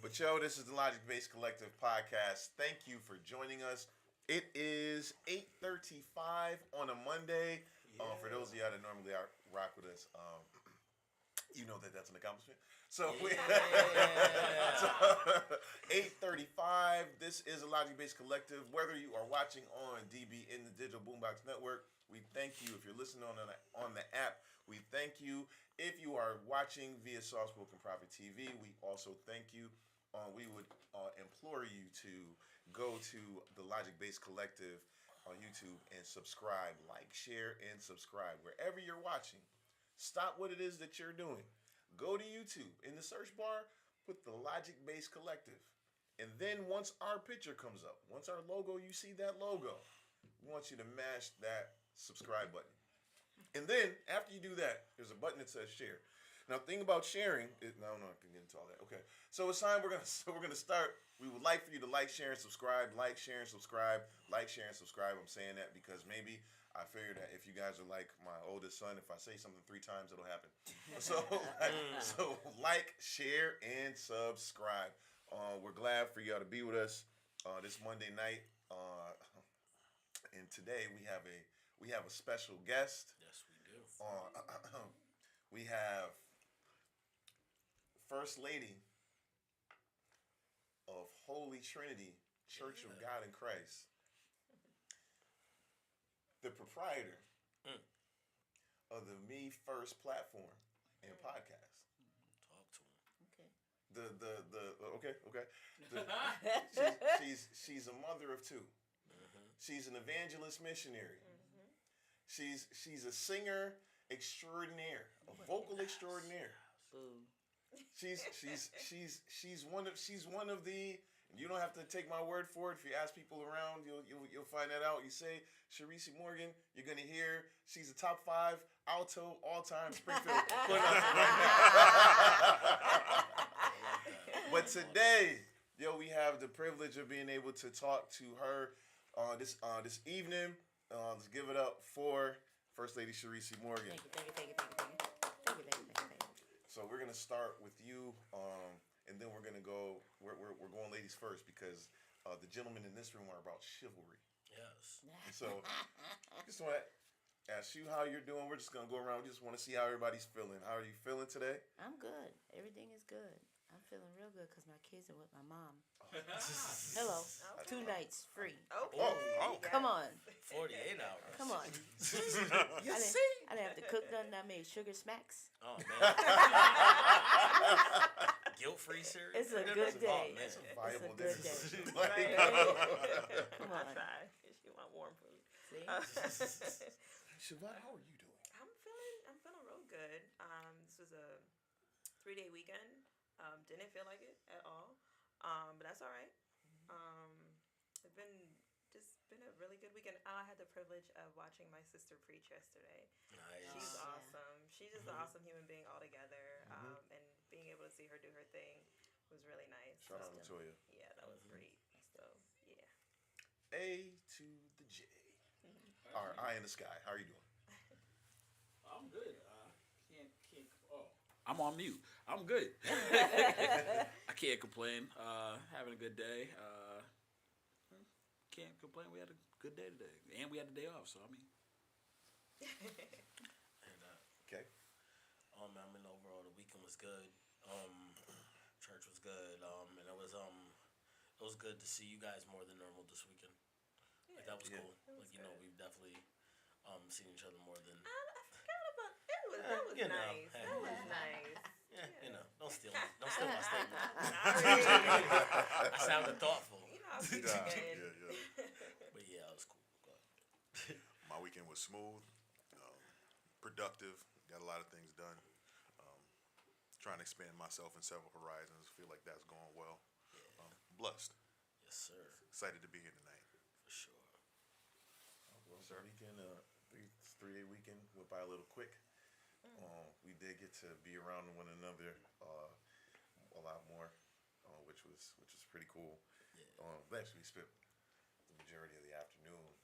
But yo, this is the Logic Based Collective podcast. Thank you for joining us. It is 8:35 on a Monday. For those of y'all that normally rock with us, you know that that's an accomplishment. So, so 8:35. This is a Logic Based Collective. Whether you are watching on DB in the Digital Boombox Network, we thank you. If you're listening on the app, we thank you. If you are watching via Soft Spoken Prophet TV, we also thank you. We would implore you to go to the Logic Based Collective on YouTube and subscribe, like, share, and subscribe wherever you're watching. Stop what it is that you're doing. Go to YouTube. In the search bar, put the Logic Based Collective. And then once our picture comes up, once our logo, you see that logo, we want you to mash that subscribe button. And then after you do that, there's a button that says share. Now, the thing about sharing, no, I'm not gonna get into all that. Okay, so it's time we're gonna start. We would like for you to like, share, and subscribe. Like, share, and subscribe. Like, share, and subscribe. I'm saying that because maybe I figured that if you guys are like my oldest son, if I say something 3 times, it'll happen. So like, share, and subscribe. We're glad for y'all to be with us this Monday night. And today we have a special guest. Yes, we do. We have First Lady of Holy Trinity Church of God in Christ, the proprietor of the Me First platform and podcast. Talk to him. She's a mother of 2. She's an evangelist missionary. She's a singer extraordinaire, a vocal extraordinaire. She's one of the. You don't have to take my word for it. If you ask people around, you'll find that out. You say Sharisi Morgan, you're gonna hear she's a top 5 alto all-time Springfield. But today, we have the privilege of being able to talk to her this evening. Let's give it up for First Lady Sharisi Morgan. Thank you. So we're gonna start with you, and then we're gonna go. We're going ladies first because the gentlemen in this room are about chivalry. Yes. So just want to ask you how you're doing. We're just gonna go around. We just want to see how everybody's feeling. How are you feeling today? I'm good. Everything is good. I'm feeling real good because my kids are with my mom. Hello. Okay. 2 nights free. Okay. Oh. Come on. 48 hours. Come on. You I didn't have to cook nothing. I made sugar smacks. Oh, man. Guilt-free cereal? It's a good day. Oh, man. It's a good day. Come on. I try. She want warm food. See? Siobhan, how are you doing? I'm feeling real good. This was a 3-day weekend. Didn't feel like it at all. But that's all right. It's been a really good weekend. I had the privilege of watching my sister preach yesterday. Nice. She's Yeah. awesome. She's just an awesome human being altogether. And being able to see her do her thing was really nice. Shout out to Toya. Yeah, that was great. So yeah. A to the J. All right, eye in the sky. How are you doing? I'm good. I'm on mute. I'm good. I can't complain. Having a good day. Can't complain. We had a good day today, and we had the day off. So I mean, And, Okay. I mean, overall, the weekend was good. Church was good. And it was good to see you guys more than normal this weekend. Like, that was Yeah. cool. That was Like, good. we've definitely seen each other more than. I forgot about that. That was You know, nice. hey. That was nice. Yeah, don't steal my statement. I I sounded thoughtful. You know, I'll keep it in. But yeah, it was cool. My weekend was smooth, productive, got a lot of things done. Trying to expand myself in several horizons. Feel like that's going well. Blessed. Yes, sir. Excited to be here tonight. For sure. Well, the weekend, 3-day weekend went by a little quick. We did get to be around one another a lot more, which was pretty cool. Yeah. We actually spent the majority of the afternoon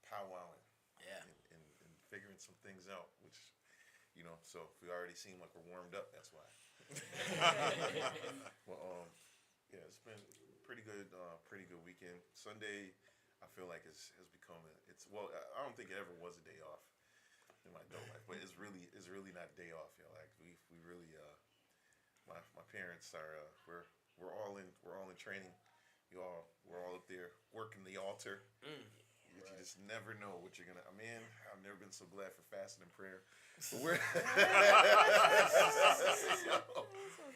powwowing Yeah. and figuring some things out, which, so if we already seem like we're warmed up, that's why. Well, yeah, it's been pretty good weekend. Sunday, I feel like has become I don't think it ever was a day off in my adult life, but it's really not a day off, yo. Like we really my parents are we're all in training. We're all up there working the altar. You just never know what you're gonna. Man, I've never been so glad for fasting and prayer. But we're,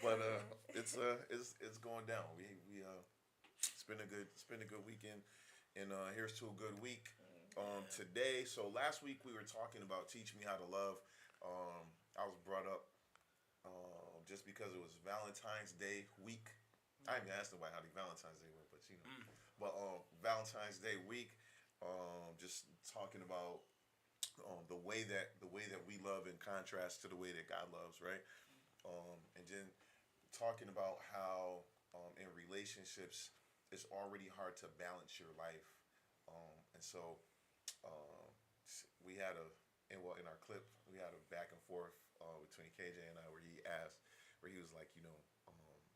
but it's going down. We it's been a good weekend, and here's to a good week. Today, so last week we were talking about teach me how to love. I was brought up just because it was Valentine's Day week. I even asked nobody how the Valentine's Day went, but you know, Valentine's Day week. Just talking about the way that we love in contrast to the way that God loves, right? And then talking about how in relationships it's already hard to balance your life, and so we had in our clip we had a back and forth between KJ and I where he was like,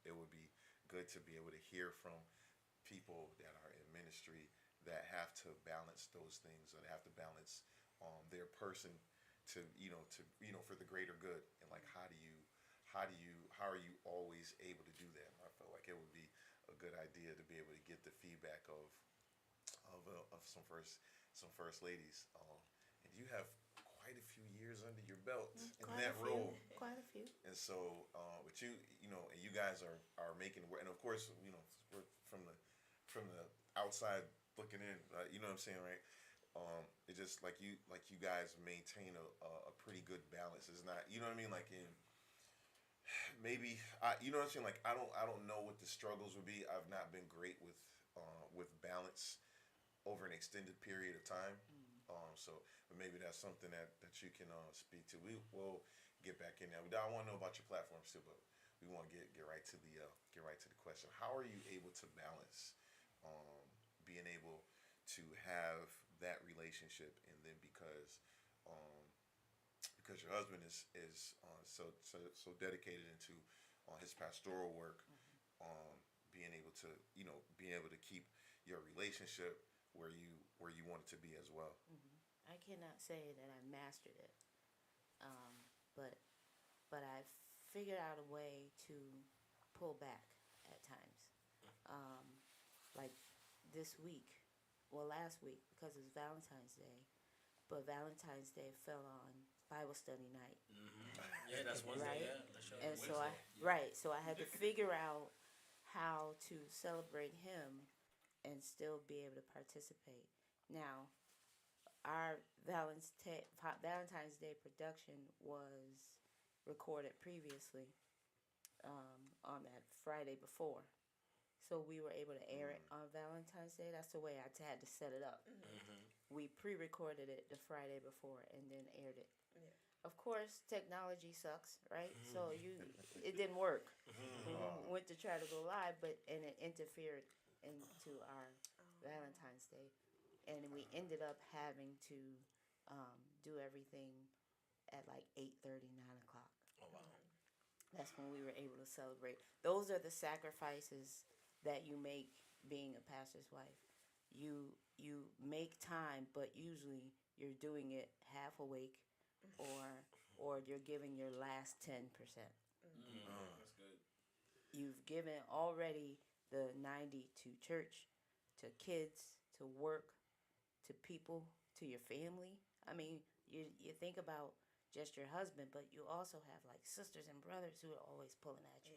it would be good to be able to hear from people that are in ministry that have to balance those things, or they have to balance their person to for the greater good. And like how are you always able to do that? I felt like it would be a good idea to be able to get the feedback of some first ladies. And you have quite a few years under your belt in that role. Quite a few. And so, but and you guys are making, and of course, we're from the outside looking in. You know what I'm saying, right? It's just like you guys maintain a pretty good balance. It's not, you know what I mean, like in maybe you know what I'm saying. Like I don't know what the struggles would be. I've not been great with balance over an extended period of time. So but maybe that's something that you can speak to. We will get back in there. I want to know about your platforms too, but we want to get right to the question. How are you able to balance being able to have that relationship, and then because your husband is so dedicated into his pastoral work, being able to keep your relationship where you want it to be as well. I cannot say that I mastered it, but I've figured out a way to pull back at times. Like this week, last week, because it was Valentine's Day, but Valentine's Day fell on Bible study night. Yeah, that's Wednesday. Right? Yeah, that's And Wednesday. so I had to figure out how to celebrate him and still be able to participate. Now, our Valentine's Day production was recorded previously on that Friday before. So we were able to air it on Valentine's Day. That's the way I had to set it up. We pre-recorded it the Friday before and then aired it. Yeah. Of course, technology sucks, right? So it didn't work. We went to try to go live, and it interfered into our Valentine's Day, and we ended up having to do everything at like 8:30, 9:00. Oh wow. That's when we were able to celebrate. Those are the sacrifices that you make being a pastor's wife. You make time, but usually you're doing it half awake, or you're giving your last 10%. That's good. You've given already the 90 to church, to kids, to work, to people, to your family. I mean, you think about just your husband, but you also have like sisters and brothers who are always pulling at you,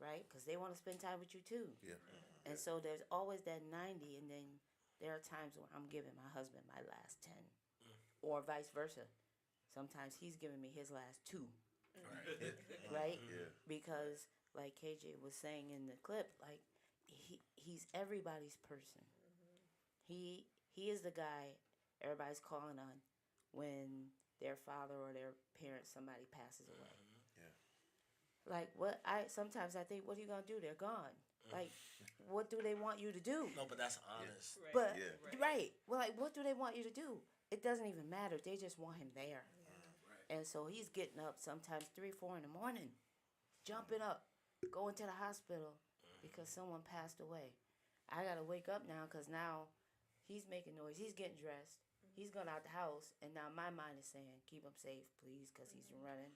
right? Because they want to spend time with you too. Yeah. And so there's always that 90, and then there are times when I'm giving my husband my last 10, or vice versa. Sometimes he's giving me his last 2, right? Yeah. Because like KJ was saying in the clip, like he's everybody's person. He is the guy everybody's calling on when their father or their parent, somebody passes away. Like sometimes I think, what are you gonna do? They're gone. Like, what do they want you to do? No, but that's honest. Right. But Yeah. right, well, like, what do they want you to do? It doesn't even matter. They just want him there. And so he's getting up sometimes 3, 4 in the morning jumping up, going to the hospital because someone passed away. I gotta wake up now because now he's making noise. He's getting dressed. He's going out the house, and now my mind is saying, keep him safe, please, because he's running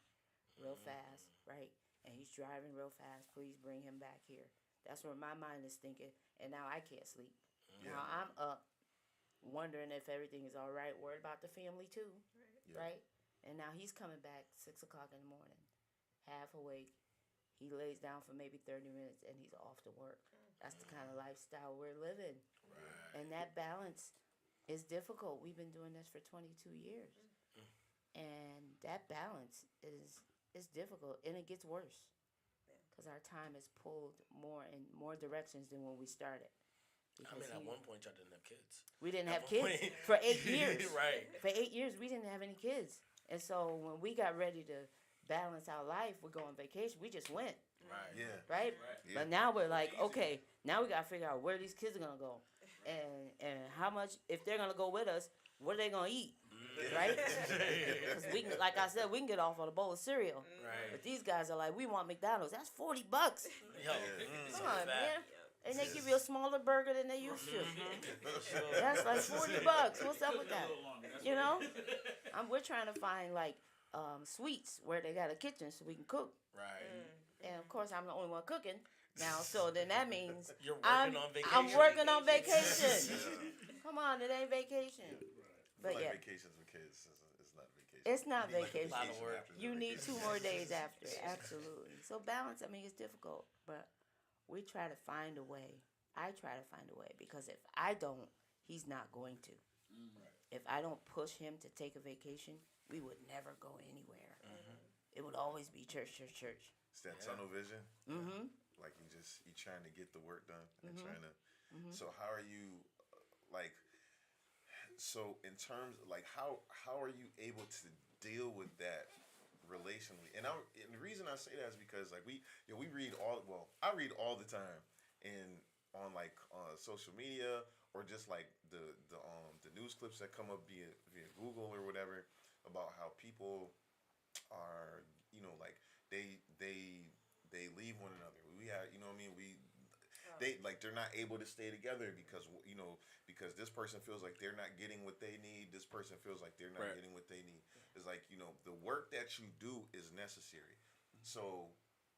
real fast, right? And he's driving real fast. Please bring him back here. That's where my mind is thinking, and now I can't sleep. Now I'm up, wondering if everything is all right, worried about the family too, right? And now he's coming back 6 o'clock in the morning, half awake. He lays down for maybe 30 minutes, and he's off to work. That's the kind of lifestyle we're living. Right. And that balance is difficult. We've been doing this for 22 years. And that balance is difficult, and it gets worse because our time is pulled more in more directions than when we started. I mean, at one point, y'all didn't have kids. We didn't have At kids one point- for 8 years. Right. For 8 years, we didn't have any kids. And so when we got ready to balance our life, we go on vacation, we just went, Right. Yeah. right? Yeah. But now we're like, okay, now we got to figure out where these kids are going to go. And how much, if they're going to go with us, what are they going to eat? Right? Because we can, like I said, we can get off on a bowl of cereal. Right. But these guys are like, we want McDonald's. That's $40. Yo, Come on, man. And they give you a smaller burger than they used to. That's like $40. What's up with that? You know? We're trying to find like suites where they got a kitchen so we can cook. Right. And of course, I'm the only one cooking now. So then that means You're working on vacation. I'm working on vacation. Come on, it ain't vacation. But Like yeah, vacations with kids is not vacation. it's not You need, like, vacation. lot of vacation work. after the You need vacation. 2 more days after. Absolutely. So balance, I mean, it's difficult, but we try to find a way. I try to find a way because if I don't, he's not going to. If I don't push him to take a vacation, we would never go anywhere. It would always be church, church, church. It's that tunnel vision. Mm-hmm. Like you trying to get the work done and trying to. So how are you, like? So in terms like how are you able to deal with that relationally? And the reason I say that is because like we read I read all the time and on like social media or just like the news clips that come up via Google or whatever about how people are like they leave one another. We had what I mean they're not able to stay together because because this person feels like they're not getting what they need. This person feels like they're not getting what they need. It's like the work that you do is necessary. So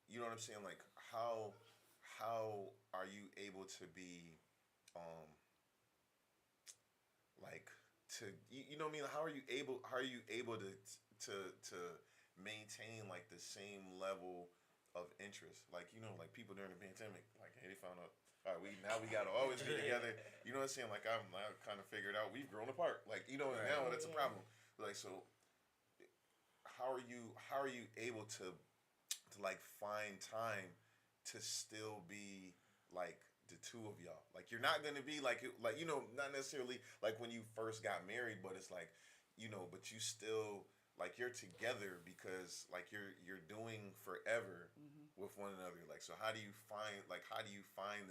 you know what I'm saying? Like how are you able to be like to you know what I mean? How are you able to maintain like the same level of interest, like like people during the pandemic, like hey, they found out, all right, we gotta always be together. You know what I'm saying? Like I kind of figured out we've grown apart. Like and now that's a problem. Like so, how are you able to like find time to still be like the two of y'all? Like you're not gonna be like not necessarily like when you first got married, but it's like but you still. Like you're together because like you're doing forever with one another. Like so, how do you find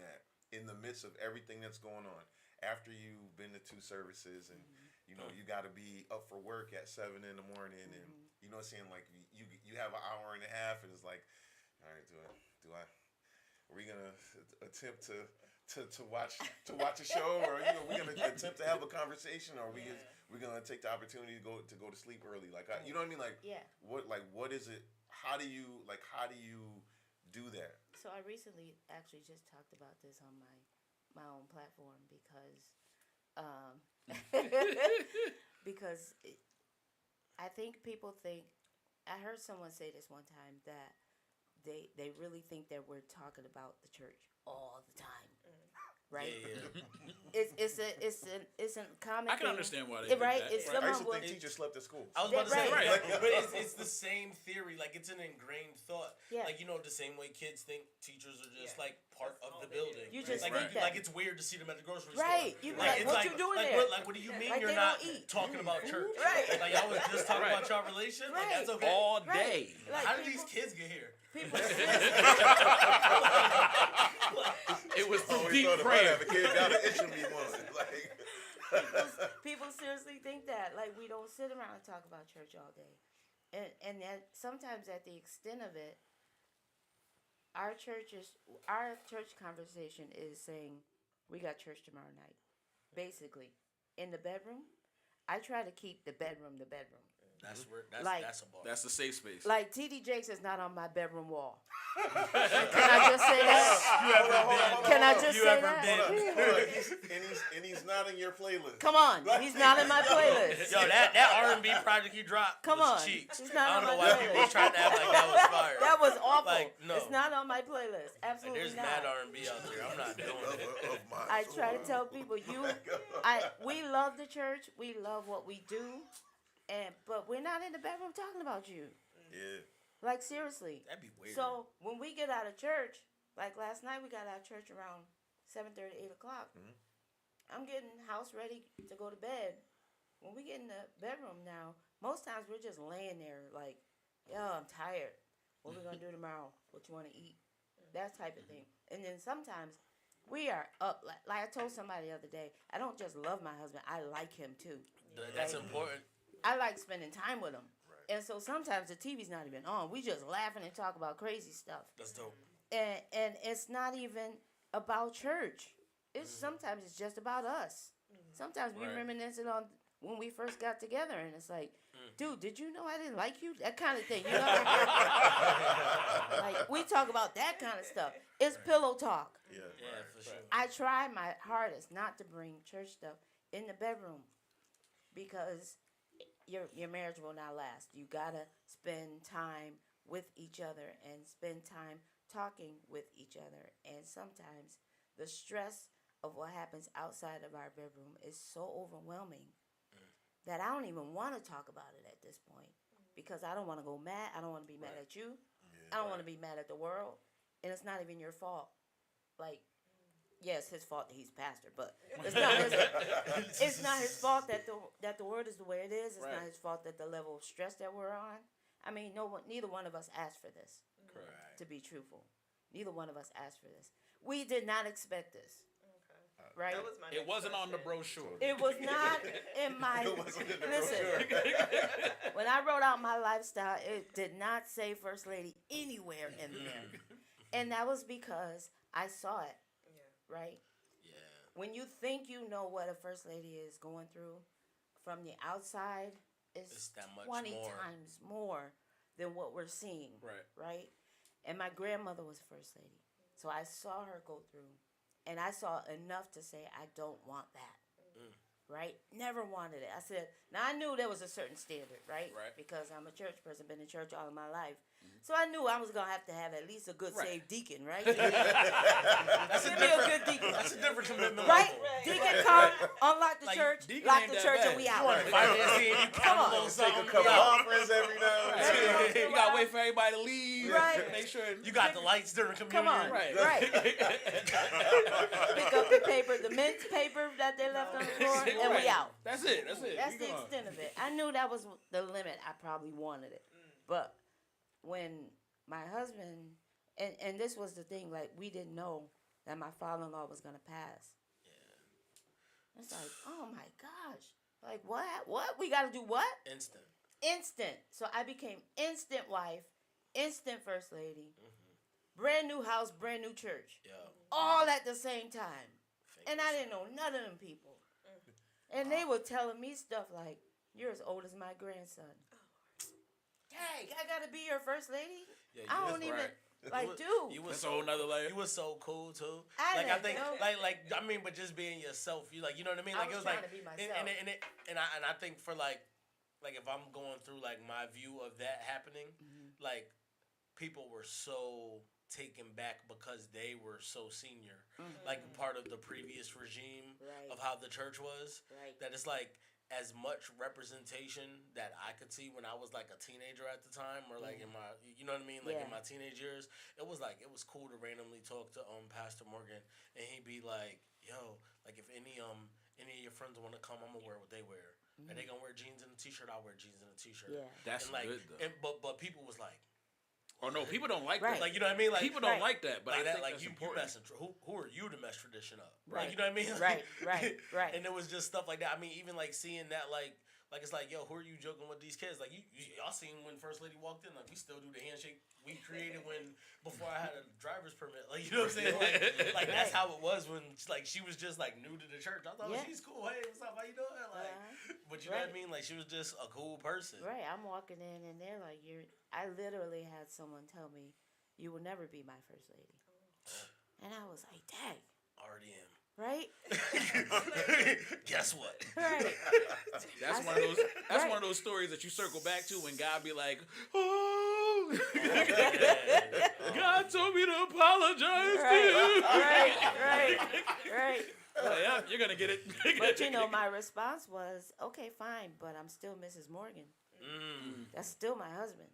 that in the midst of everything that's going on? After you've been to 2 services and you got to be up for work at 7 in the morning and you know what I'm saying, like you have an hour and a half and it's like, all right, are we gonna attempt to watch a show or we're gonna attempt to have a conversation or we're gonna take the opportunity to go to sleep early, like you know what I mean, like what is it, how do you do that? So I recently actually just talked about this on my own platform because I think people think, I heard someone say this one time that they really think that we're talking about the church all the time. Right? Yeah. It's a common I can thing. understand why they think right? that. It's I used to someone think teachers slept at school. I was about to say, Right. but it's the same theory. Like it's an ingrained thought. Yeah. Like the same way kids think teachers are just like part That's of all the they do. building. You just like, think that. like it's weird to see them at the grocery Right. store. You be like, it's what you doing like, there? What do you mean Like you're they not don't eat. talking about church? Right. Like I was just talking Right. about y'all relation. Like Right. that's okay. All Right. day. Like How did people- these kids get here? People It was the Always deep thought if I prayer. have a kid, gotta issue me one. Like, people seriously think that, like, we don't sit around and talk about church all day, and that sometimes at the extent of it, our church conversation is saying we got church tomorrow night. Basically, in the bedroom, I try to keep the bedroom. That's where Like- that's a bar. That's the safe space. Like TD Jakes is not on my bedroom wall. Can I just say that? Can I just You say ever that? been- Hold on. And he's not in your playlist. Come on, he's not in my playlist. Yo, that R&B project you dropped Come was on. cheeks. It's not I don't on know my why people was playlist. trying to act like that was fire. That was awful. Like, no. It's not on my playlist. Like, Absolutely there's not. mad R&B out there. I'm not doing it. Of my I soul. try to tell people we love the church, we love what we do, but we're not in the bedroom talking about you. Yeah. Like seriously. That'd be weird. So when we get out of church, like last night we got out of church around 7:30, 8 o'clock. I'm getting house ready to go to bed. When we get in the bedroom now, most times we're just laying there like, yo, I'm tired. What we gonna do tomorrow? What you wanna eat? That type of thing. And then sometimes we are up. Like I told somebody the other day, I don't just love my husband, I like him too. That's important. I like spending time with him. And so sometimes the TV's not even on. We just laughing and talk about crazy stuff. That's dope. And it's not even about church. It's sometimes it's just about us. Sometimes we Right. reminiscing on when we first got together, and it's like, dude, did you know I didn't like you? That kind of thing, you know. Like we talk about that kind of stuff. It's pillow talk. Yeah. Yeah, for sure. I try my hardest not to bring church stuff in the bedroom because your marriage will not last. You gotta spend time with each other and spend time talking with each other. And sometimes the stress of what happens outside of our bedroom is so overwhelming that I don't even want to talk about it at this point because I don't want to go mad. I don't want to be mad at you. I don't want to be mad at the world. And it's not even your fault. Like, yeah, it's his fault that he's pastor, but it's not his fault that the world is the way it is. It's Right. not his fault that the level of stress that we're on. I mean, neither one of us asked for this. Correct. To be truthful, neither one of us asked for this. We did not expect this. Right? That was my It next wasn't on the question. brochure. It was not in my. It wasn't in the Listen, when I wrote out my lifestyle, it did not say First Lady anywhere in there, and that was because I saw it. Yeah. Right? Yeah. When you think you know what a First Lady is going through, from the outside, It's it's that much 20 more. times more than what we're seeing. Right. Right? And my grandmother was First Lady, so I saw her go through. And I saw enough to say, I don't want that. Right? Never wanted it. I said, now I knew there was a certain standard, right? Right. Because I'm a church person, been in church all of my life. So I knew I was going to have at least a good Right. saved deacon, right? Give me a good deacon. That's a different commitment. Right? Right. Deacon come, unlock the Like, church, deacon lock ain't the that church, bad. and we You out. wanna Financing, you count Come a on. little Take a something. couple Yo, offerings every now and then. You gotta wait for everybody to leave. Right. Make sure. you got the lights during communion. Come on. Right. Right. Pick up the paper, the mint paper that they left on the floor, and we Right. out. That's it. That's it. That's We the gone. extent of it. I knew that was the limit. I probably wanted it. But when my husband, and this was the thing, like, we didn't know that my father-in-law was going to pass. Yeah. It's like, oh my gosh. Like, what? What? We got to do what? Instant. Instant. So I became instant wife, instant first lady, brand new house, brand new church. Yo. All at the same time. And I didn't know none of them people. And they were telling me stuff like, you're as old as my grandson. Dang, I gotta be your first lady? Yeah, I you don't was even, right. like, dude. You was That's a whole nother layer. You was so cool too. I I didn't think, know. I mean, but just being yourself, you like, you know what I mean? I Like was it was trying like, to be and, myself. and I think for like if I'm going through like my view of that happening, like people were so taken back because they were so senior, like part of the previous regime Right. of how the church was. Right. That it's like as much representation that I could see when I was like a teenager at the time, or like in my, you know what I mean, like in Yeah. my teenage years, it was cool to randomly talk to Pastor Morgan, and he'd be like, "Yo, like if any of your friends want to come, I'm gonna wear what they wear. Are they gonna wear jeans and a t-shirt? I'll wear jeans and a t-shirt." Yeah. That's and like, good though. but people was like, Oh no, people don't like Right. that. like you know what I mean, like People don't Right. like that, but like I that, think like that's you important. messing. Who are you to mess tradition up? Right. Like, you know what I mean? Right, right, right. And it was just stuff like that. I mean, even like seeing that, like Like it's like, yo, who are you joking with these kids? Like y'all seen when First Lady walked in, like we still do the handshake we created before I had a driver's permit. Like you know what I'm saying? Like that's how it was when like she was just like new to the church. I thought she's cool. Hey, what's up? How you doing? Like, but you know what I mean? Like she was just a cool person. Right. I'm walking in and they're like, I literally had someone tell me, "You will never be my first lady," and I was like, "Dang." Already am. Right? Guess what? Right. That's one of those. That's one of those stories that you circle back to when God be like, "Oh, God told me to apologize to you." Right. Like, yeah, you're gonna get it. But you know, my response was, "Okay, fine, but I'm still Mrs. Morgan. That's still my husband.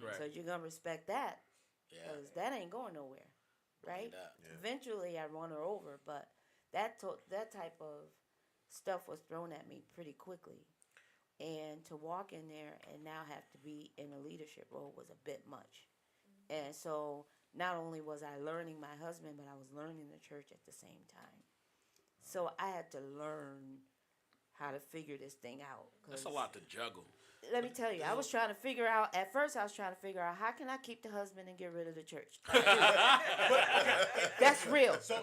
Right. So you're gonna respect that, because that ain't going nowhere, right? Eventually, I won her over, but that type of stuff was thrown at me pretty quickly, and to walk in there and now have to be in a leadership role was a bit much. And so not only was I learning my husband, but I was learning the church at the same time. So I had to learn how to figure this thing out. That's a lot to juggle. Let me tell you, I was trying to figure out, at first I was trying to figure out, how can I keep the husband and get rid of the church? That's real. So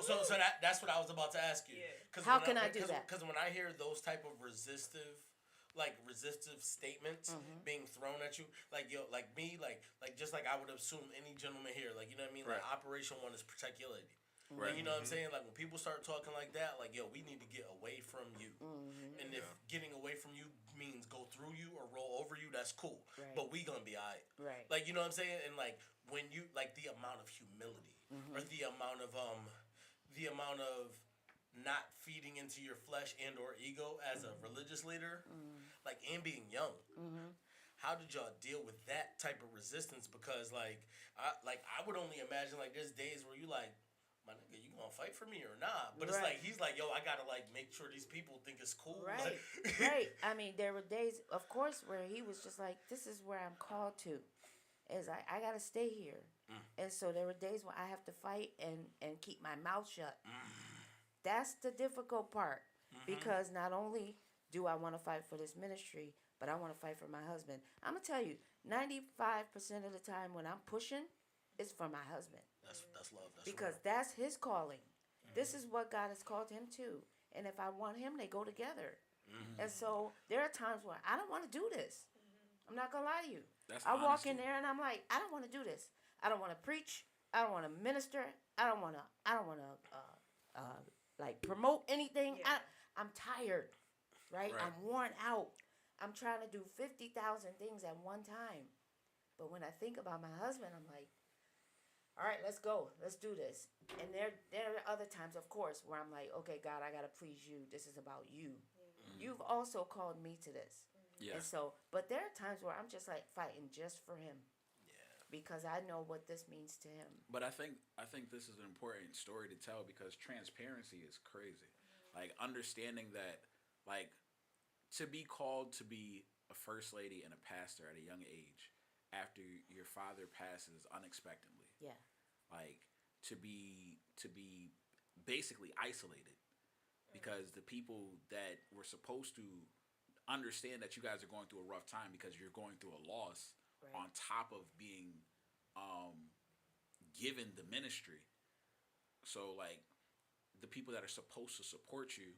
that's what I was about to ask you. Yeah. How can I do that? Because when I hear those type of resistive statements being thrown at you, like yo, like me, like just like I would assume any gentleman here, like you know what I mean, like Operation One is protect your lady. Right. And you know what I'm saying? Like when people start talking like that, like yo, we need to get away from you. And if getting away from you means go through you or roll over you, that's cool. Right. But we gonna be alright. Right. Like you know what I'm saying? And like when you like the amount of humility or the amount of not feeding into your flesh and or ego as a religious leader, like and being young. How did y'all deal with that type of resistance? Because I would only imagine like there's days where you like, my nigga, you gonna fight for me or not? But it's like he's like, yo, I gotta like make sure these people think it's cool. Right. Like, Right. I mean, there were days, of course, where he was just like, this is where I'm called to. Is I gotta stay here. And so there were days when I have to fight and keep my mouth shut. That's the difficult part. Because not only do I want to fight for this ministry, but I want to fight for my husband. I'm going to tell you, 95% of the time when I'm pushing, it's for my husband. that's love. That's Because real. that's his calling. This is what God has called him to. And if I want him, they go together. And so there are times where I don't want to do this. I'm not going to lie to you. That's I walk honesty. in there and I'm like, I don't want to do this. I don't want to preach. I don't want to minister. I don't want to like promote anything. Yeah. I'm tired, right? Right. I'm worn out. I'm trying to do 50,000 things at one time. But when I think about my husband, I'm like, all right, let's go. Let's do this. And there are other times, of course, where I'm like, okay, God, I got to please you. This is about you. You've also called me to this. Yeah. And so, but there are times where I'm just like fighting just for him. Because I know what this means to him. But I think this is an important story to tell because transparency is crazy. Like understanding that, like, to be called to be a first lady and a pastor at a young age after your father passes unexpectedly. Yeah. Like to be basically isolated because the people that were supposed to understand that you guys are going through a rough time because you're going through a loss. Right. On top of being given the ministry. So like the people that are supposed to support you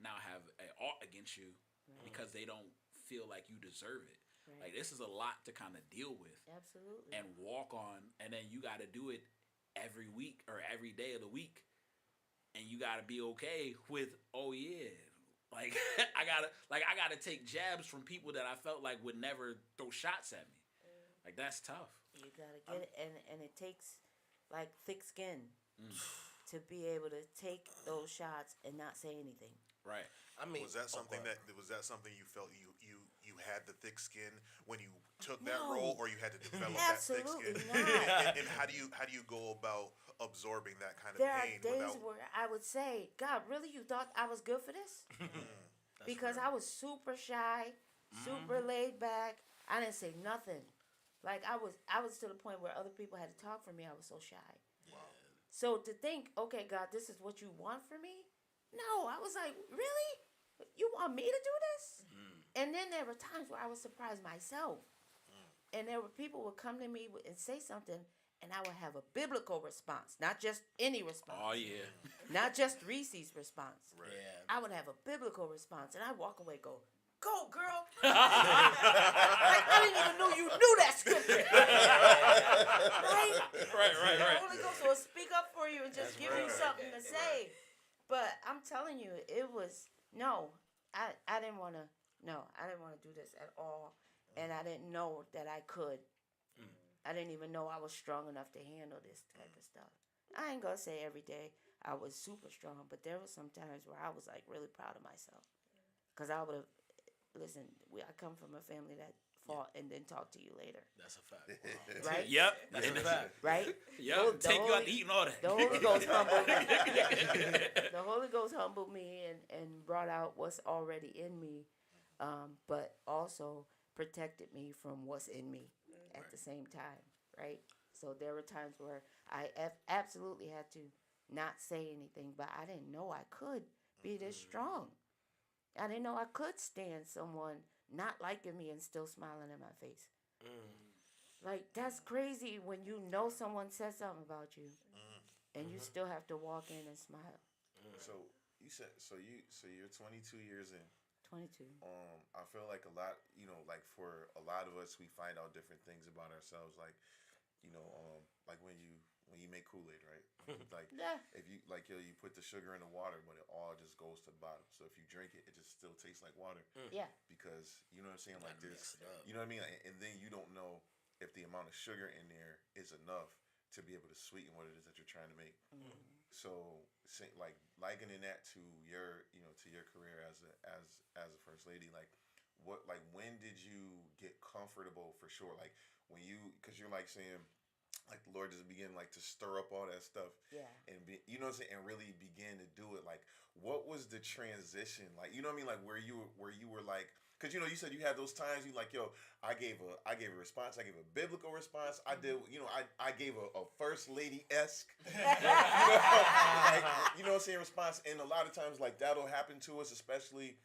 now have a ought against you because they don't feel like you deserve it. Right. Like this is a lot to kind of deal with Absolutely. and walk on, and then you got to do it every week or every day of the week, and you got to be okay with like I gotta take jabs from people that I felt like would never throw shots at me. Like that's tough. You gotta get it, and it takes like thick skin to be able to take those shots and not say anything. Right. I mean, Was that something you felt you had the thick skin when you took that role, or you had to develop that thick Absolutely skin? not. And how do you go about absorbing that kind of There are pain days without? where I would say, God, really, you thought I was good for this? Because I was super shy, super laid back. I didn't say nothing. Like I was to the point where other people had to talk for me. I was so shy. Wow. So to think, okay, God, this is what you want for me? No, I was like, really? You want me to do this? And then there were times where I was surprised myself. And there were people would come to me and say something, and I would have a biblical response, not just any response. Oh yeah. Not just Reese's response. Right. Yeah. I would have a biblical response, and I'd walk away, go, "Go, girl!" Like, I didn't even know you knew that scripture. Right? Right. The Holy Ghost will speak up for you and just That's give you right. something to say. But I'm telling you, it was no. I didn't want to. No, I didn't want to do this at all, and I didn't know that I could. I didn't even know I was strong enough to handle this type of stuff. I ain't gonna say every day I was super strong, but there were some times where I was like really proud of myself, cause I would have. Listen, I come from a family that fought and then talked to you later, That's a fact. right? Yep. That's a fact. Right? Yep. The Take you out Holy- to eat and all that. The Holy Ghost humbled me. The Holy Ghost humbled me and brought out what's already in me, but also protected me from what's in me at the same time, right? So there were times where I absolutely had to not say anything, but I didn't know I could be this strong. I didn't know I could stand someone not liking me and still smiling in my face. Like, that's crazy when you know someone said something about you and you still have to walk in and smile. So you said you're 22 years in. 22. I feel like a lot, like for a lot of us, we find out different things about ourselves. Like, like when you make Kool-Aid, right? Like Yeah. if you you put the sugar in the water, but it all just goes to the bottom. So if you drink it, it just still tastes like water Yeah. because you know what I'm saying. Like Gotta this, mix it up. you know what I mean. And then you don't know if the amount of sugar in there is enough to be able to sweeten what it is that you're trying to make. So, like likening that to your, to your career as a first lady, like when did you get comfortable for sure? Like when because you're like saying, like the Lord just began like to stir up all that stuff, Yeah. and you know what I'm saying, and really begin to do it. Like, what was the transition? Like, you know what I mean? Like where you were like. Cause you said you had those times you like, yo, I gave a response, I gave a biblical response, I did, I gave a first lady-esque, like, you know what I'm saying, response, and a lot of times like that'll happen to us, especially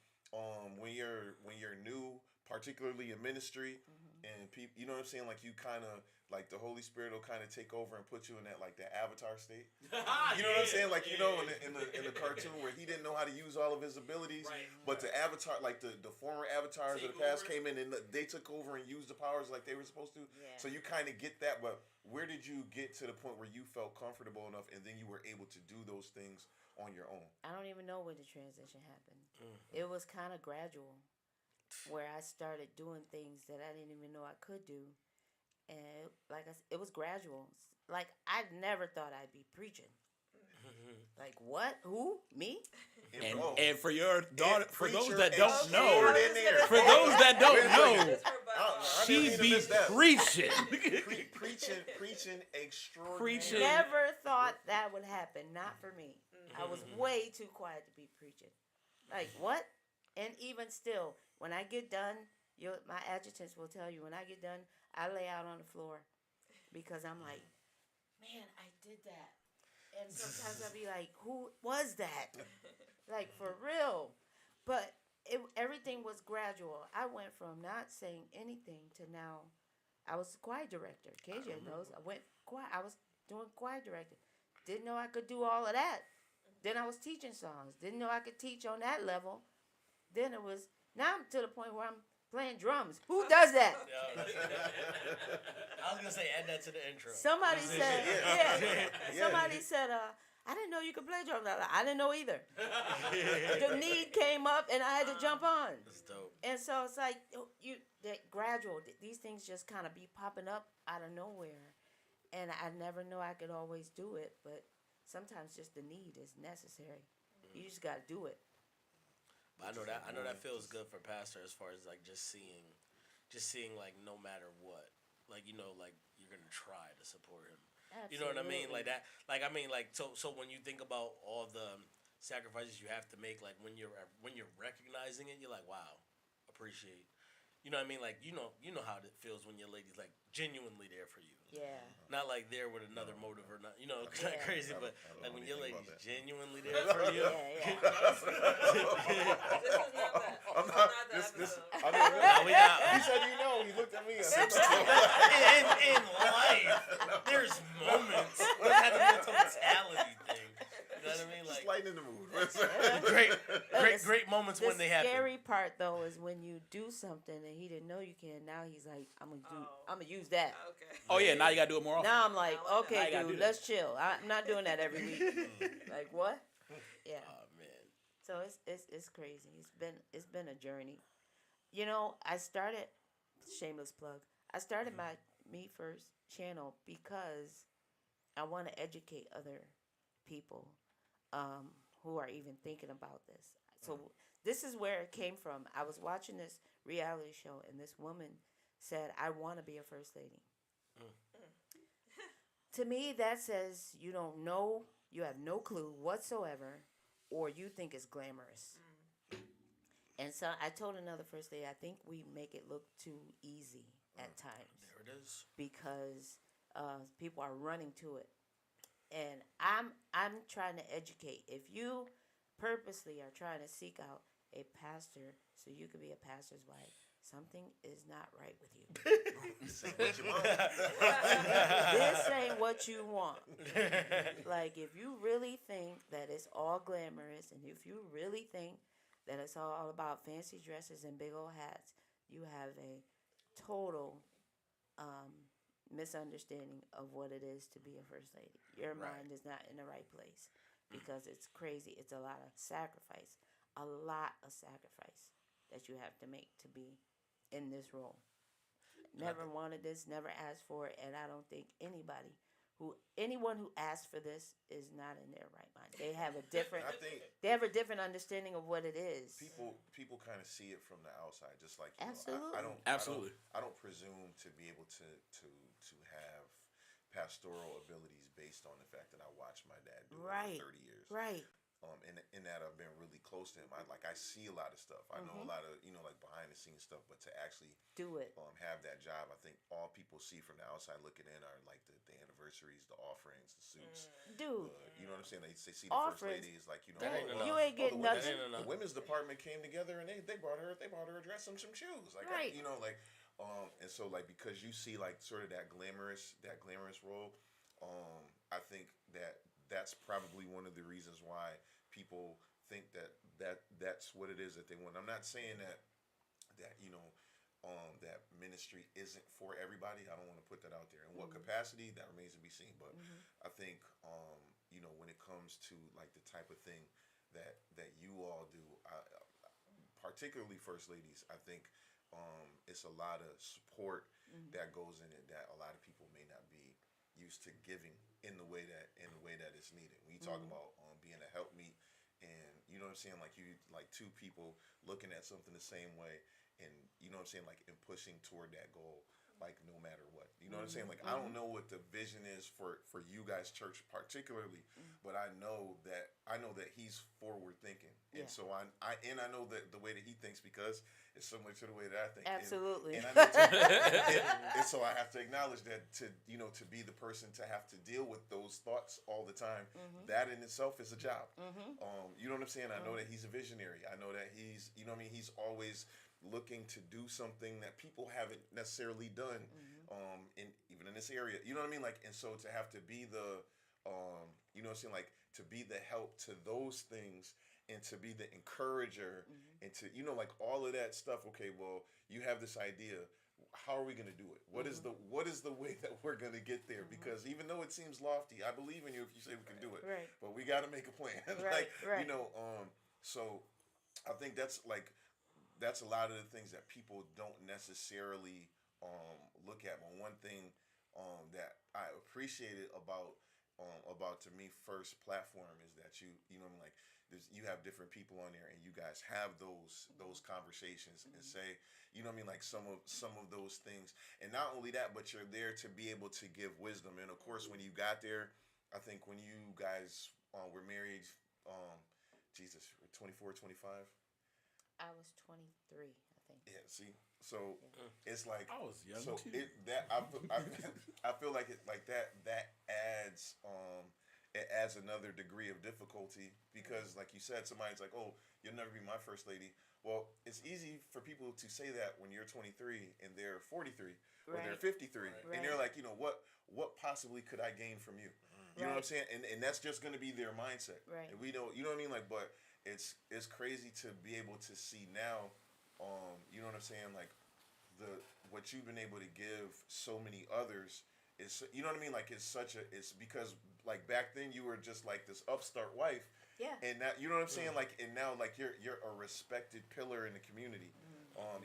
when you're new, particularly in ministry, and people, you know what I'm saying, like you kind of like the Holy Spirit will kind of take over and put you in that like the avatar state. You know what I'm saying? Like, in the cartoon where he didn't know how to use all of his abilities, Right. but the avatar, like the former avatars of the past came in and they took over and used the powers like they were supposed to. Yeah. So you kind of get that, but where did you get to the point where you felt comfortable enough and then you were able to do those things on your own? I don't even know when the transition happened. It was kind of gradual, where I started doing things that I didn't even know I could do, and like I said, it was gradual. Like I never thought I'd be preaching. Like what? Who? Me? And for your daughter, for those preacher that don't extraordinaire. know, in there. for those that don't know, Just her butt off. she didn't be miss that. preaching. preaching extraordinary. Preaching. Never thought that would happen. Not for me. I was way too quiet to be preaching. Like what? And even still, when I get done, my adjutants will tell you, when I get done, I lay out on the floor because I'm like, man, I did that. And sometimes I'll be like, who was that? Like, for real. But everything was gradual. I went from not saying anything to now, I was the choir director. KJ knows. I was doing choir director. Didn't know I could do all of that. Then I was teaching songs. Didn't know I could teach on that level. Then now I'm to the point where I'm playing drums. Who does that? I was gonna say add that to the intro. Somebody said, Yeah. somebody said, I didn't know you could play drums. I didn't know either. The need came up and I had to jump on. That's dope. And so it's like that gradual. These things just kind of be popping up out of nowhere, and I never know I could always do it. But sometimes just the need is necessary. You just got to do it. But I know that feels good for pastor as far as like just seeing like no matter what, like like you're gonna try to support him. Absolutely. You know what I mean? Like that. Like I mean, like so when you think about all the sacrifices you have to make, like when you're recognizing it, you're like, wow, appreciate. You know what I mean? Like you know how it feels when your lady's like genuinely there for you. Yeah. Not like there with another motive or not. It's not Yeah. crazy, but I like don't when know your anything lady's about that. genuinely there for you. Yeah. This is not that. I'm This not. is not This I mean, No, we not. he said, he looked at me. I said, in life, there's moments. It doesn't have to be a totality thing. You know what I mean? just Like lighten the mood. great moments when they happen. The scary part though is when you do something and he didn't know you can. Now he's like, I'm gonna use that. Okay. Oh yeah, now you gotta do it more often. Now I'm like, Now I know. Now okay, you gotta dude, do that. let's chill. I'm not doing that every week. Like what? Yeah. Oh man. So it's crazy. It's been a journey. I started shameless plug. I started my Me First channel because I want to educate other people who are even thinking about this. So this is where it came from. I was watching this reality show and this woman said, "I want to be a first lady." To me, that says you don't know, you have no clue whatsoever, or you think it's glamorous. And so I told another first lady, I think we make it look too easy at times There it is. because people are running to it. And I'm trying to educate. If you purposely are trying to seek out a pastor so you could be a pastor's wife, something is not right with you. Say what you want. This ain't what you want. Like, if you really think that it's all glamorous, and if you really think that it's all about fancy dresses and big old hats, you have a total misunderstanding of what it is to be a first lady. Your mind is not in the right place because it's crazy. It's a lot of sacrifice, that you have to make to be in this role. Never wanted this, never asked for it, and I don't think anyone who asks for this is not in their right mind. They have a different I think understanding of what it is. people kind of see it from the outside, just like Absolutely. I don't presume to be able to have pastoral abilities based on the fact that I watched my dad do it Right. for 30 years. Right. In that I've been really close to him. I see a lot of stuff. I know a lot of like behind the scenes stuff, but to actually Do it. have that job, I think all people see from the outside looking in are like the anniversaries, the offerings, the suits. Dude. You know what I'm saying? They see the first Offerings. ladies like That ain't enough. You ain't getting the women's, nothing. the women's department came together and they brought her a dress and some shoes. Like Right. and so like because you see like sort of that glamorous role, I think that's probably one of the reasons why people think that's what it is that they want. I'm not saying that that ministry isn't for everybody. I don't want to put that out there. In what capacity, that remains to be seen. But I think when it comes to like the type of thing that you all do, particularly first ladies, I think it's a lot of support that goes in it that a lot of people may not be used to giving in the way that it's needed. When you talk about being a helpmeet, and you know what I'm saying, like you like two people looking at something the same way, and you know what I'm saying, like in pushing toward that goal, like no matter what. You know what I'm saying? Like I don't know what the vision is for you guys' church particularly, but I know that he's forward thinking, and Yeah. so I know that the way that he thinks because it's similar to the way that I think. Absolutely. And I know and so I have to acknowledge that to be the person to have to deal with those thoughts all the time, that in itself is a job. You know what I'm saying? I know that he's a visionary. I know that he's he's always looking to do something that people haven't necessarily done even in this area. You know what I mean? Like, and so to have to be the you know what I'm saying, like to be the help to those things and to be the encourager and to like all of that stuff. Okay, well, you have this idea. How are we going to do it? What is the way that we're going to get there? Because even though it seems lofty, I believe in you if you say we can do it. Right. But we got to make a plan. Right, right. So I think that's a lot of the things that people don't necessarily look at. But one thing that I appreciated about to me first platform is that you have different people on there and you guys have those conversations and say like some of those things, and not only that, but you're there to be able to give wisdom. And of course, when you got there, I think when you guys were married, 24, 25. I was 23, I think. Yeah, see, so it's like I was young so too. I feel like it like that adds it adds another degree of difficulty because like you said, somebody's like, oh, you'll never be my first lady. Well, it's easy for people to say that when you're 23 and they're 43 or they're Right. 53, Right. and they're like, what possibly could I gain from you? You know what I'm Right. saying? And that's just going to be their mindset. Right. And we don't, you know what I mean? Like, but it's crazy to be able to see now. You know what I'm saying? Like what you've been able to give so many others is, you know what I mean? Like it's because like back then you were just like this upstart wife. Yeah. And now, you know what I'm saying? Like, and now, like, you're a respected pillar in the community.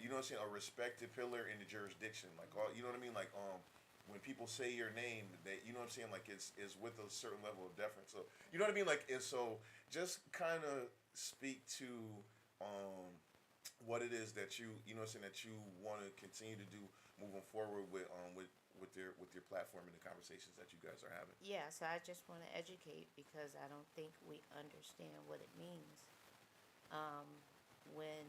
You know what I'm saying? A respected pillar in the jurisdiction. Like, all, you know what I mean? Like, when people say your name, that, you know what I'm saying? Like, it's with a certain level of deference. So, you know what I mean? Like, and so just kind of speak to what it is that you know what I'm saying, that you want to continue to do moving forward with your platform and the conversations that you guys are having. Yeah, so I just want to educate because I don't think we understand what it means. When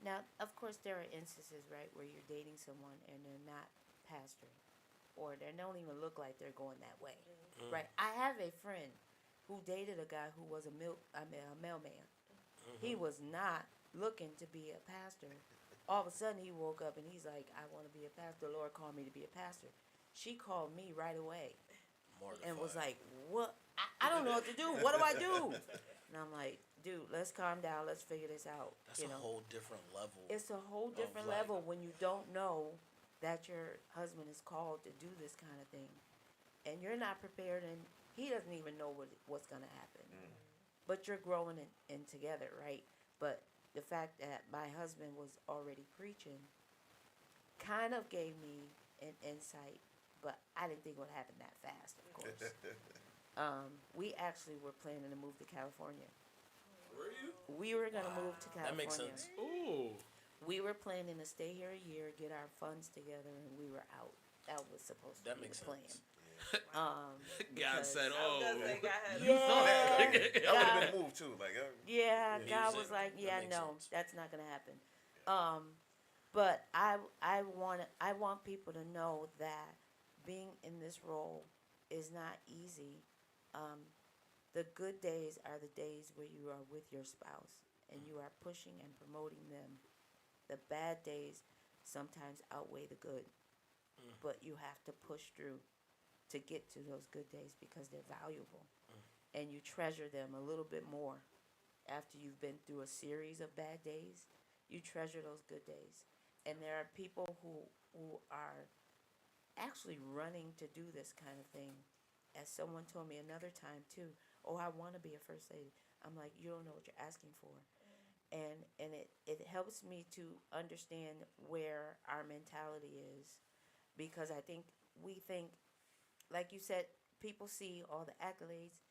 now, of course, there are instances, right, where you're dating someone and they're not pastoring, or they don't even look like they're going that way, right? I have a friend who dated a guy who was a mailman. He was not looking to be a pastor. All of a sudden, he woke up and he's like, "I want to be a pastor. The Lord called me to be a pastor." She called me right away and was like, "What? I don't know what to do. What do I do?" And I'm like, "Dude, let's calm down. Let's figure this out." That's a whole different level. It's a whole different like- level when you don't know that your husband is called to do this kind of thing, and you're not prepared, and he doesn't even know what's gonna happen. But you're growing in together, right? But the fact that my husband was already preaching kind of gave me an insight, but I didn't think it would happen that fast, of course. We actually were planning to move to California. Were you? We were going to move to California. That makes sense. Ooh. We were planning to stay here a year, get our funds together, and we were out. That was supposed to That be makes the plan. sense. God because- said, I was "Oh, gonna say, go ahead. That would Yeah, have been a move too. Like, yeah, Yeah, God you was said- like, that yeah, makes no, sense. that's not gonna happen. But I want people to know that being in this role is not easy. The good days are the days where you are with your spouse and you are pushing and promoting them. The bad days sometimes outweigh the good, but you have to push through to get to those good days because they're valuable, and you treasure them a little bit more after you've been through a series of bad days. You treasure those good days, and there are people who are actually running to do this kind of thing. As someone told me another time too, "Oh, I want to be a first lady." I'm like, "You don't know what you're asking for." And it helps me to understand where our mentality is, because I think we think, like you said, people see all the accolades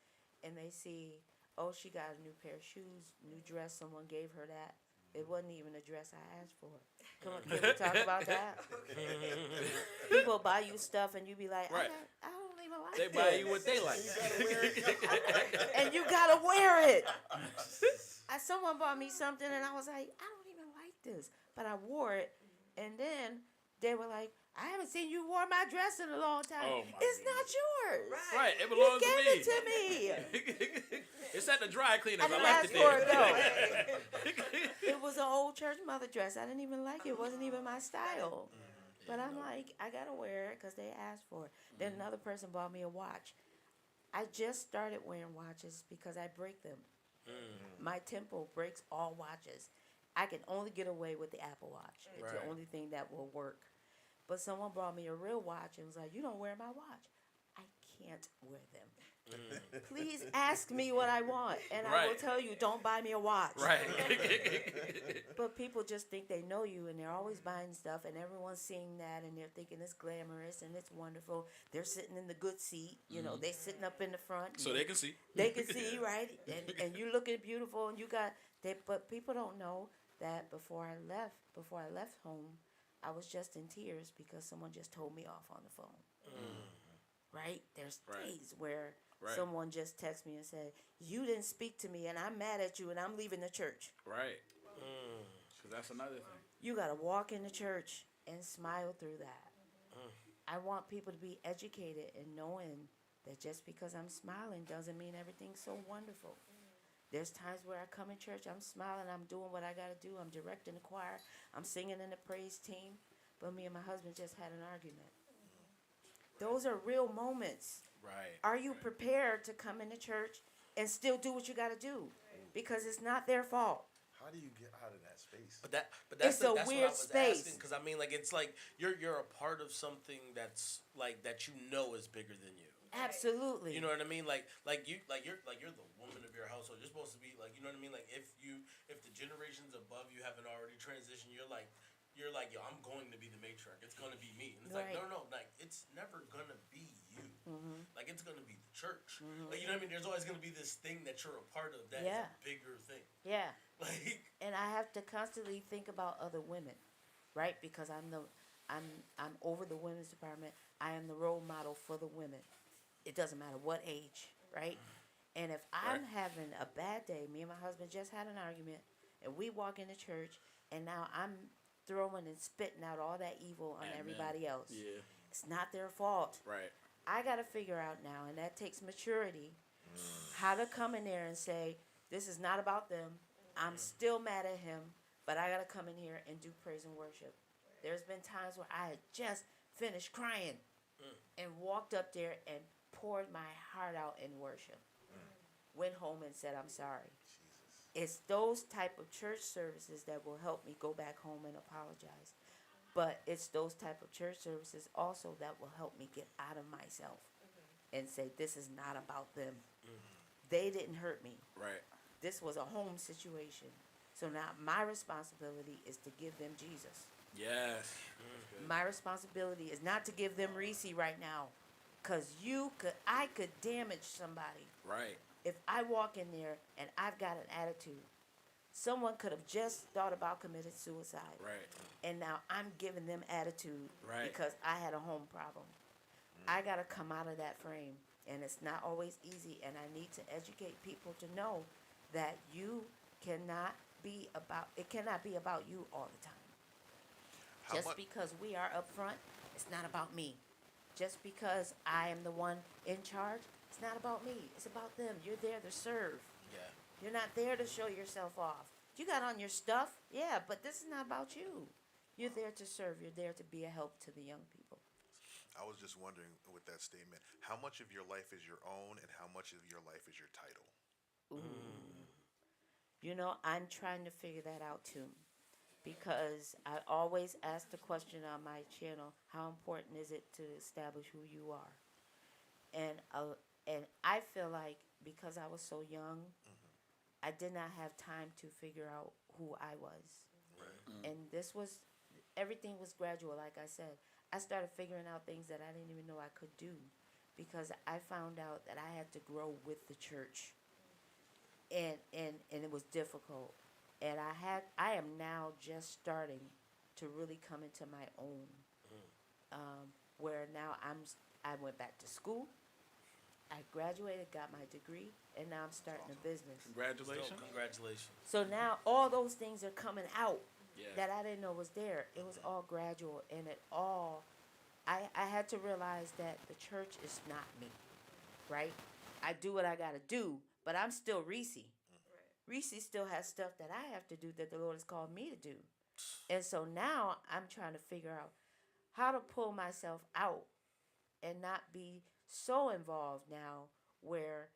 and they see, "Oh, she got a new pair of shoes, new dress, someone gave her that. It wasn't even a dress I asked for." Can we talk about that? People buy you stuff and you be like, Right. I don't even like they this. buy you what they like." And you gotta wear it. Someone bought me something and I was like, "I don't even like this," but I wore it, and then they were like, "I haven't seen you wear my dress in a long time." Oh, my It's not yours. Right, it You belongs gave it to me. me. It's at the dry cleaners. I I didn't left ask it for it there. though. It was an old church mother dress. I didn't even like it. It wasn't even my style. But I'm like, I gotta wear it because they asked for it. Then another person bought me a watch. I just started wearing watches because I break them. My tempo breaks all watches. I can only get away with the Apple Watch. It's Right. the only thing that will work. But someone brought me a real watch and was like, "You don't wear my watch." I can't wear them. Please ask me what I want, and I will Right. tell you, don't buy me a watch. Right. But people just think they know you, and they're always buying stuff, and everyone's seeing that, and they're thinking it's glamorous and it's wonderful. They're sitting in the good seat, they're sitting up in the front. So they can see. They can see, right? And you looking beautiful, and you got they. But people don't know that before I left home, I was just in tears because someone just told me off on the phone. Right? There's Right. days where Right. someone just texts me and said, "You didn't speak to me, and I'm mad at you, and I'm leaving the church." Right. Because that's another thing. You got to walk in the church and smile through that. I want people to be educated and knowing that just because I'm smiling doesn't mean everything's so wonderful. There's times where I come in church, I'm smiling, I'm doing what I got to do, I'm directing the choir, I'm singing in the praise team, but me and my husband just had an argument. Those are real moments. Right. Are you prepared to come into church and still do what you got to do? Because it's not their fault. How do you get out of that space? But that's It's a that's weird what I was space. asking, because I mean, like, it's like you're a part of something that's like that you know is bigger than you. Absolutely. You know what I mean? Like you're the woman of your household. You're supposed to be like, you know what I mean? Like if the generations above you haven't already transitioned, you're like, yo, I'm going to be the matriarch. It's gonna be me. And it's like, Right. no, like it's never gonna be you. Like it's gonna be the church. Like, you know what I mean? There's always gonna be this thing that you're a part of that is Yeah. a bigger thing. Yeah. Like, And I have to constantly think about other women, right? Because I'm over the women's department. I am the role model for the women. It doesn't matter what age, right? And if I'm having a bad day, me and my husband just had an argument, and we walk into church, and now I'm throwing and spitting out all that evil on Amen. everybody else. Yeah. It's not their fault. Right. I got to figure out now, and that takes maturity, how to come in there and say, this is not about them. I'm still mad at him, but I got to come in here and do praise and worship. There's been times where I had just finished crying and walked up there and poured my heart out in worship. Went home and said, I'm sorry. It's those type of church services that will help me go back home and apologize. But it's those type of church services also that will help me get out of myself and say, this is not about them. They didn't hurt me. Right. This was a home situation. So now my responsibility is to give them Jesus. Yes. My responsibility is not to give them Reese right now. Because I could damage somebody. Right. If I walk in there and I've got an attitude, someone could have just thought about committing suicide. Right. And now I'm giving them attitude Right. because I had a home problem. I got to come out of that frame. And it's not always easy. And I need to educate people to know that it cannot be about you all the time. How Just much? because we are up front, it's not about me. Just because I am the one in charge, it's not about me. It's about them. You're there to serve. yeah. You're not there to show yourself off. You got on your stuff, yeah, but this is not about you. You're there to serve. You're there to be a help to the young people. I was just wondering with that statement, how much of your life is your own and how much of your life is your title? You know, I'm trying to figure that out too. Because I always ask the question on my channel, how important is it to establish who you are? And I feel like because I was so young, I did not have time to figure out who I was. And everything was gradual, like I said. I started figuring out things that I didn't even know I could do because I found out that I had to grow with the church. And it was difficult. And I am now just starting to really come into my own, where now I went back to school, I graduated, got my degree, and now I'm starting a business. Congratulations. So, congratulations. So now all those things are coming out Yeah. that I didn't know was there. It was all gradual, and I had to realize that the church is not me, right? I do what I got to do, but I'm still Reese. Reese still has stuff that I have to do that the Lord has called me to do. And so now I'm trying to figure out how to pull myself out and not be so involved now where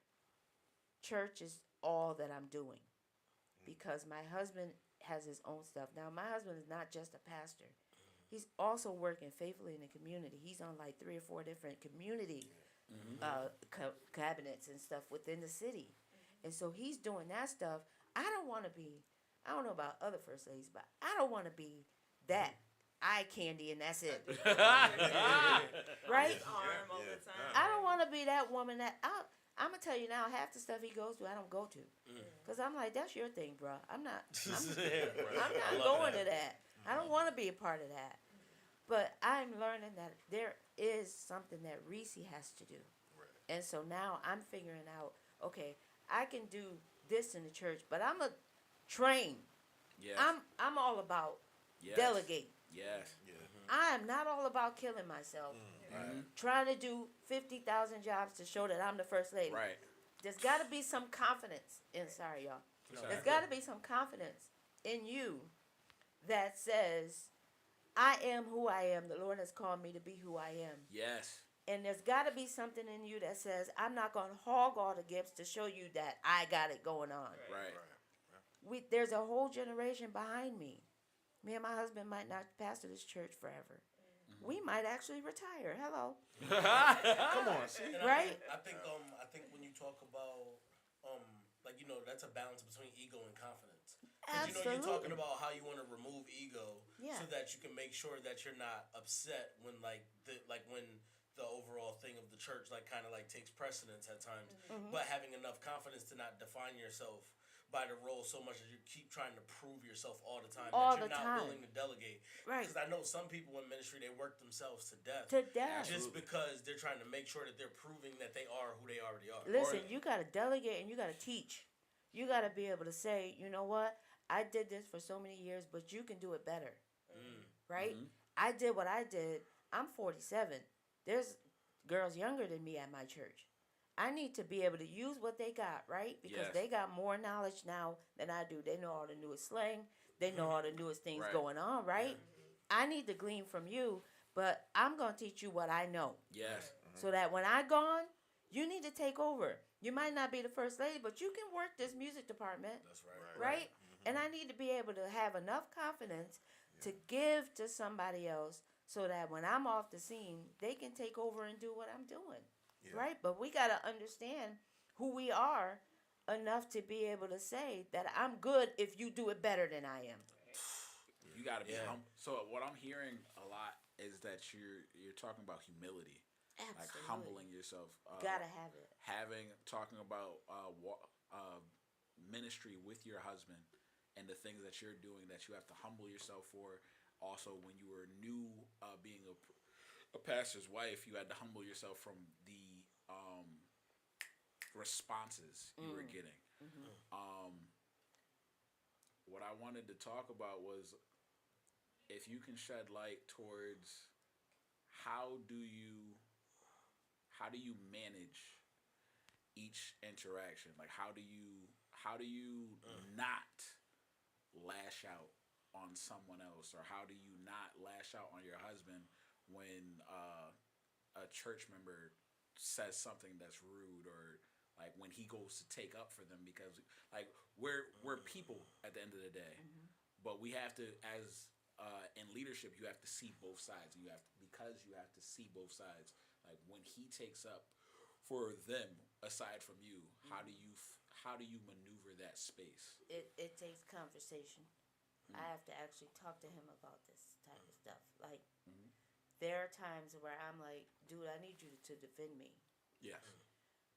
church is all that I'm doing. Because my husband has his own stuff. Now, my husband is not just a pastor. He's also working faithfully in the community. He's on like 3 or 4 different community cabinets and stuff within the city. And so he's doing that stuff. I don't know about other first ladies, but I don't want to be that eye candy and that's it. Right? His arm all the time. I don't want to be that woman that I'm going to tell you now, half the stuff he goes to, I don't go to. Because I'm like, that's your thing, bro. I'm not going to that. I don't want to be a part of that. But I'm learning that there is something that Reese has to do. Right. And so now I'm figuring out, okay, I can do this in the church, but I'm a train. Yes. I'm all about Yes. delegate. Yes. Yeah. I am not all about killing myself. Right. Trying to do 50,000 jobs to show that I'm the first lady. Right. there's got to be some confidence in. Sorry, y'all. No, There's that's got to good. be some confidence in you that says, "I am who I am. The Lord has called me to be who I am." Yes. And there's got to be something in you that says, "I'm not going to hog all the gifts to show you that I got it going on." Right. There's a whole generation behind me. Me and my husband might not pastor this church forever. We might actually retire. Hello. Come on, see. And Right? I think when you talk about like that's a balance between ego and confidence. 'Cause, you're Absolutely. talking about how you want to remove ego Yeah. so that you can make sure that you're not upset when when the overall thing of the church kind of takes precedence at times. Mm-hmm. But having enough confidence to not define yourself by the role so much that you keep trying to prove yourself all the time All that you're the not time. willing to delegate. Right. Because I know some people in ministry, they work themselves to death. To death. Just because they're trying to make sure that they're proving that they are who they already are. Listen, you got to delegate and you got to teach. You got to be able to say, "You know what? I did this for so many years, but you can do it better." Right? I did what I did. I'm 47. There's girls younger than me at my church. I need to be able to use what they got, right? Because Yes. they got more knowledge now than I do. They know all the newest slang. They know all the newest things Right. going on, right? I need to glean from you, but I'm going to teach you what I know. Yes. So that when I'm gone, you need to take over. You might not be the first lady, but you can work this music department, That's right. right? And I need to be able to have enough confidence to give to somebody else so that when I'm off the scene, they can take over and do what I'm doing, right? But we got to understand who we are enough to be able to say that I'm good if you do it better than I am. You got to be Yeah. humble. So what I'm hearing a lot is that you're talking about humility, like Absolutely. humbling yourself. Gotta have it. Talking about ministry with your husband and the things that you're doing that you have to humble yourself for. Also, when you were new, being a pastor's wife, you had to humble yourself from the responses you were getting. What I wanted to talk about was if you can shed light towards how do you manage each interaction? Like how do you not lash out on someone else, or how do you not lash out on your husband when a church member says something that's rude, or like when he goes to take up for them? Because like we're people at the end of the day, but we have to, as in leadership, you have to see both sides, and you have to see both sides. Like when he takes up for them aside from you, how do you maneuver that space? It takes conversation. I have to actually talk to him about this type of stuff. Like, there are times where I'm like, "Dude, I need you to defend me." Yes.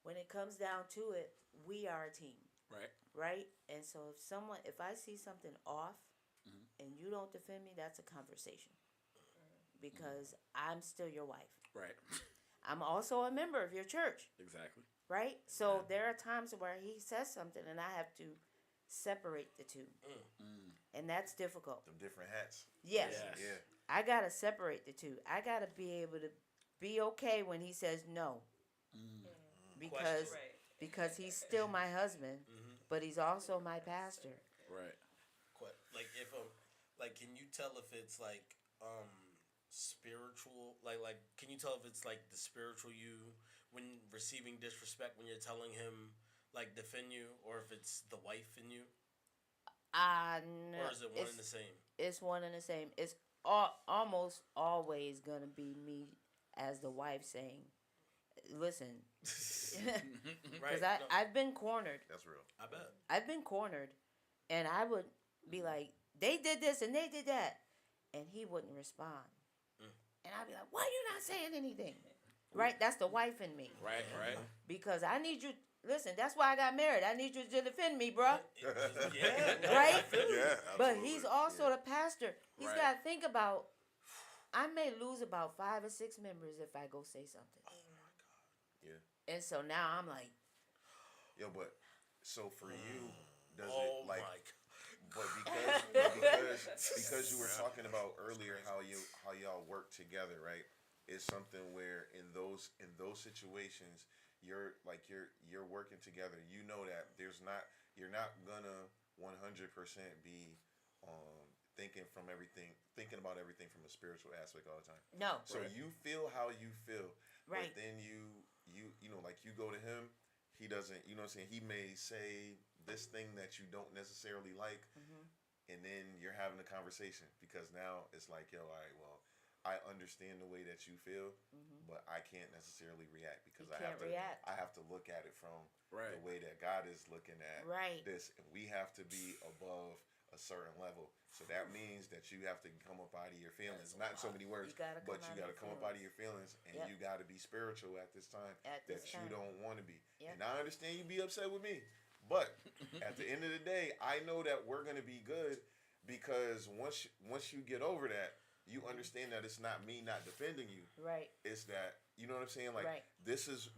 When it comes down to it, we are a team, Right. right? And so if I see something off and you don't defend me, that's a conversation. Because I'm still your wife. Right. I'm also a member of your church, Exactly. right? So there are times where he says something and I have to separate the two. And that's difficult. Them different hats. Yes. Yes. Yeah. I got to separate the two. I got to be able to be okay when he says no. Because Right. because he's still my husband, but he's also my pastor. Right. Like if can you tell if it's spiritual? Like can you tell if it's like the spiritual you when receiving disrespect when you're telling him defend you, or if it's the wife in you, No, or is it one and the same? It's one and the same. It's almost always gonna be me as the wife saying, "Listen," because Right? I've been cornered. That's real. I bet. I've been cornered, and I would be like, "They did this and they did that," and he wouldn't respond, and I'd be like, "Why you not saying anything?" Right? That's the wife in me. Right. Right. Because I need you. Listen, that's why I got married. I need you to defend me, bruh. Yeah. Right? Yeah, But absolutely. he's also the pastor. He's Right. got to think about, I may lose about 5 or 6 members if I go say something. Yeah. And so now I'm like, Yo, but so for you, does Oh it like? my But because you were talking about earlier how y'all work together, right? It's something where in those situations you're working together. You know that you're not gonna 100% be thinking about everything from a spiritual aspect all the time. No. So you feel how you feel, Right. but then you know, like you go to him, he doesn't, you know what I'm saying? He may say this thing that you don't necessarily like, Mm-hmm. and then you're having a conversation because now it's like, yo, all right, well, I understand the way that you feel, but I can't necessarily react because You can't react. I have to look at it from Right. the way that God is looking at Right. this, and we have to be above a certain level. So that means that you have to come up out of your feelings, not in so many words, You gotta but come you out got to of come your up out of your feelings, and Yep. you got to be spiritual at this time At that this you time. don't want to be. Yep. And I understand you be upset with me, but at the end of the day, I know that we're gonna be good because once you get over that, you understand that it's not me not defending you. Right. It's that, you know what I'm saying? Like Right. this is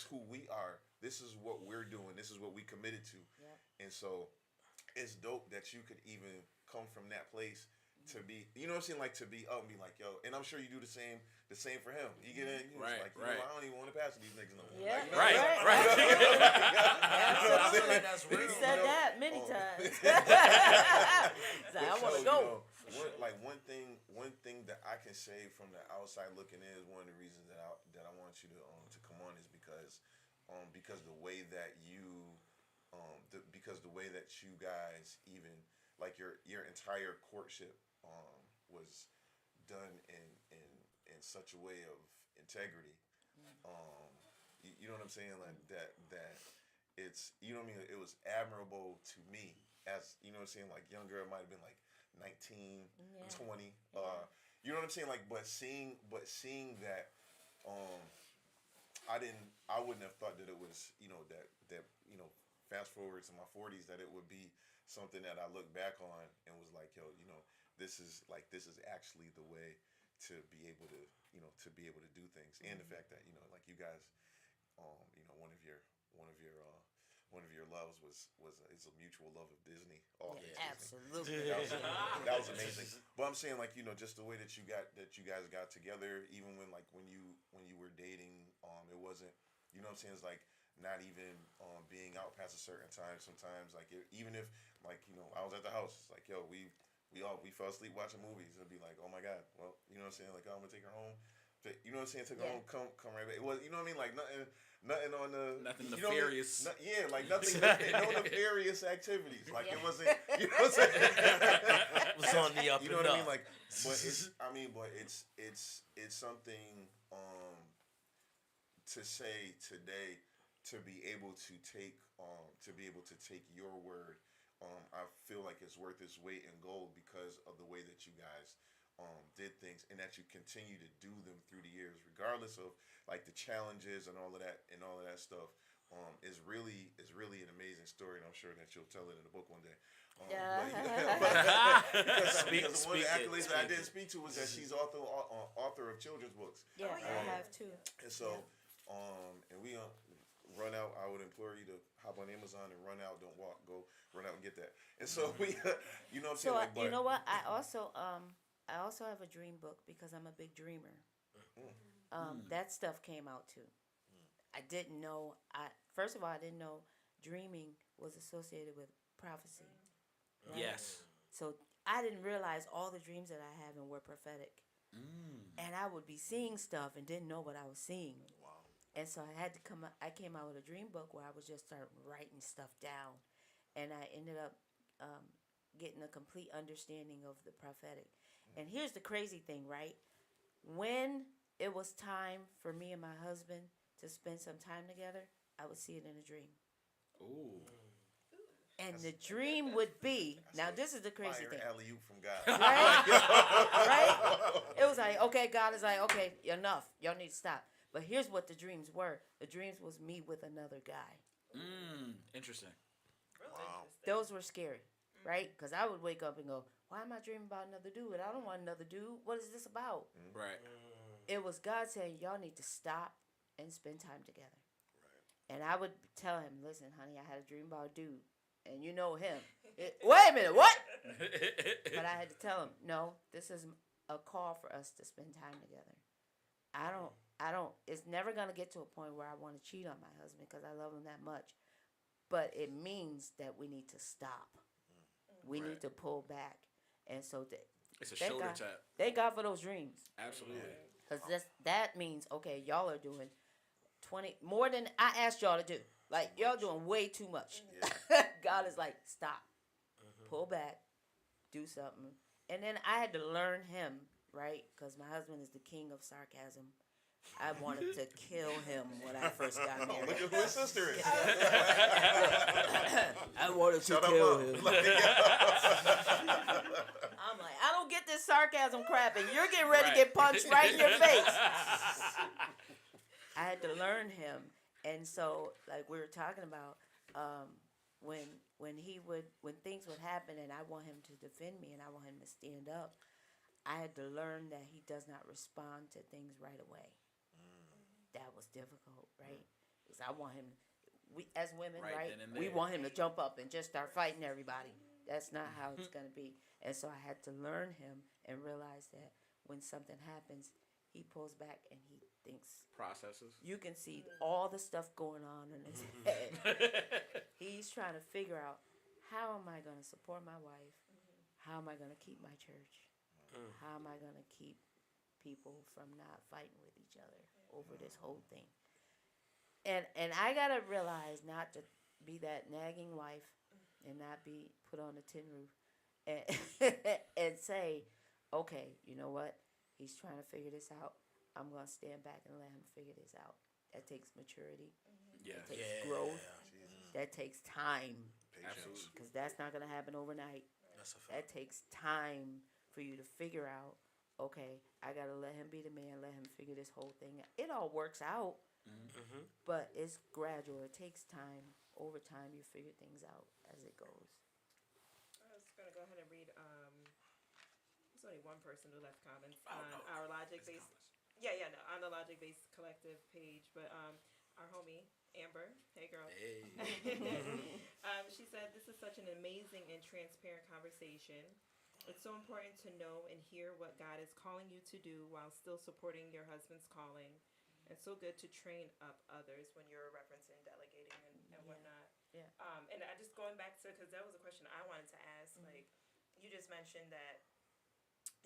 who we are. This is what we're doing. This is what we committed to. Yep. And so it's dope that you could even come from that place to be, you know what I'm saying, like to be up and be like, yo, and I'm sure you do the same for him. You get in, you Right, like, you right. know, I don't even want to pass these niggas no more. Yeah. Like, you know, Right, Right. right. Absolutely. That's He real. said know, that many oh. times. He's like, I But want to so, go. You know, one thing that I can say from the outside looking in is one of the reasons that I want you to come on is because the way that because the way that you guys even like your entire courtship was done in such a way of integrity. You know what I'm saying? Like that it's, you know what I mean? It was admirable to me as, you know what I'm saying? Like young girl might have been like 19, Yeah. 20. Yeah. You know what I'm saying? Like, but seeing that, I wouldn't have thought that it was, you know, that you know, fast forward to my 40s, that it would be something that I look back on and was like, yo, you know, this is actually the way to be able to, you know, to be able to do things, and the fact that, you know, like you guys, you know, one of your loves is a mutual love of Disney. All things Disney. Absolutely. That was amazing. But I'm saying, like, you know, just the way that you guys got together, even when you were dating, it wasn't, you know what I'm saying, it's like not even being out past a certain time. Sometimes, like, even if, like, you know, I was at the house, it's like, yo, we fell asleep watching movies. It'd be like, oh my God, well, you know what I'm saying, like, oh, I'm gonna take her home. You know what I'm saying? Take her home, come right back. It was, you know what I mean? Like nothing on the Nothing you know what I mean? nefarious. Yeah, like nothing, no nefarious activities. Like it Yeah. wasn't. You know what I'm saying? It was on the up You know and what I mean? up. Like, but it's something to say today, to be able to take your word. I feel like it's worth its weight in gold because of the way that you guys did things, and that you continue to do them through the years, regardless of like the challenges and all of that stuff. Is really an amazing story, and I'm sure that you'll tell it in the book one day. Because one of the accolades that I didn't speak to was that she's author of children's books. Yeah, Oh, yeah. I have too. And so, and we run out. I would implore you to hop on Amazon and run out. Don't walk. Go run out and get that. And so we, you know what I'm So saying? Like, you know what? I also have a dream book because I'm a big dreamer. That stuff came out too. I didn't know. First of all, I didn't know dreaming was associated with prophecy. Right? Yes. So I didn't realize all the dreams that I have were prophetic, and I would be seeing stuff and didn't know what I was seeing. Wow. And so I came out with a dream book where I was just start writing stuff down, and I ended up getting a complete understanding of the prophetic. And here's the crazy thing, right? When it was time for me and my husband to spend some time together, I would see it in a dream. Ooh. And the dream would be, now this is the crazy fire thing. alley-oop from God. Right? Right? It was like, okay, God is like, okay, enough. Y'all need to stop. But here's what the dreams were. The dreams was me with another guy. Interesting. Real Wow. interesting. Those were scary, right? Because I would wake up and go, why am I dreaming about another dude? I don't want another dude. What is this about? Right. It was God saying, y'all need to stop and spend time together. And I would tell him, listen, honey, I had a dream about a dude. And you know him. Wait a minute, what? But I had to tell him, no, this is a call for us to spend time together. I don't. It's never gonna get to a point where I want to cheat on my husband because I love him that much. But it means that we need to stop. We Right. need to pull back, and so It's a thank shoulder God, tap. thank God for those dreams, Absolutely. because that means okay, y'all are doing 20 more than I asked y'all to do. Like y'all doing way too much. God is like, stop, pull back, do something, and then I had to learn him, right? Because my husband is the king of sarcasm. I wanted to kill him when I first got Oh, married. look at who his sister is. I wanted to Shut him kill up. him. I'm like, I don't get this sarcasm crap, and you're getting ready to get punched right in your face. I had to learn him, and so like we were talking about, when things would happen, and I want him to defend me, and I want him to stand up. I had to learn that he does not respond to things right away. That was difficult, right? Because I want him. We as women, Right right? then and We there. want him to jump up and just start fighting everybody. That's not how it's gonna be. And so I had to learn him and realize that when something happens, he pulls back and he thinks. Processes. You can see all the stuff going on in his head. He's trying to figure out, how am I going to support my wife? How am I going to keep my church? How am I going to keep people from not fighting with each other over this whole thing? And I got to realize not to be that nagging wife and not be put on the tin roof and, and say, okay, you know what? He's trying to figure this out. I'm going to stand back and let him figure this out. That takes maturity. Yeah. That takes growth. That takes time. Absolutely. Because that's not going to happen overnight. That's a fact. That takes time for you to figure out, okay, I got to let him be the man, let him figure this whole thing out. It all works out, but it's gradual. It takes time. Over time, you figure things out as it goes. I was gonna go ahead and read. There's only one person who left comments Oh, on no. our logic There's based. Yeah, no, on the logic based collective page, but our homie Amber, hey girl. Hey. She said, "This is such an amazing and transparent conversation. It's so important to know and hear what God is calling you to do while still supporting your husband's calling. It's so good to train up others," when you're referencing delegating and whatnot. Yeah. And I just going back to, because that was a question I wanted to ask. Like, you just mentioned that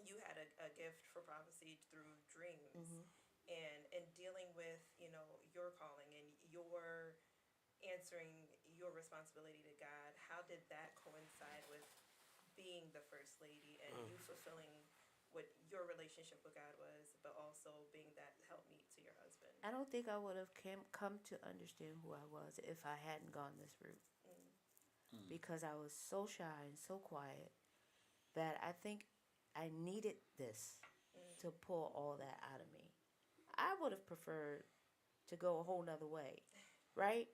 you had a gift for prophecy through dreams, and dealing with your calling and your answering your responsibility to God. How did that coincide with being the first lady and you fulfilling what your relationship with God was, but also being that helpmeet to your husband? I don't think I would have come to understand who I was if I hadn't gone this route. Because I was so shy and so quiet that I think I needed this to pull all that out of me. I would have preferred to go a whole nother way, right?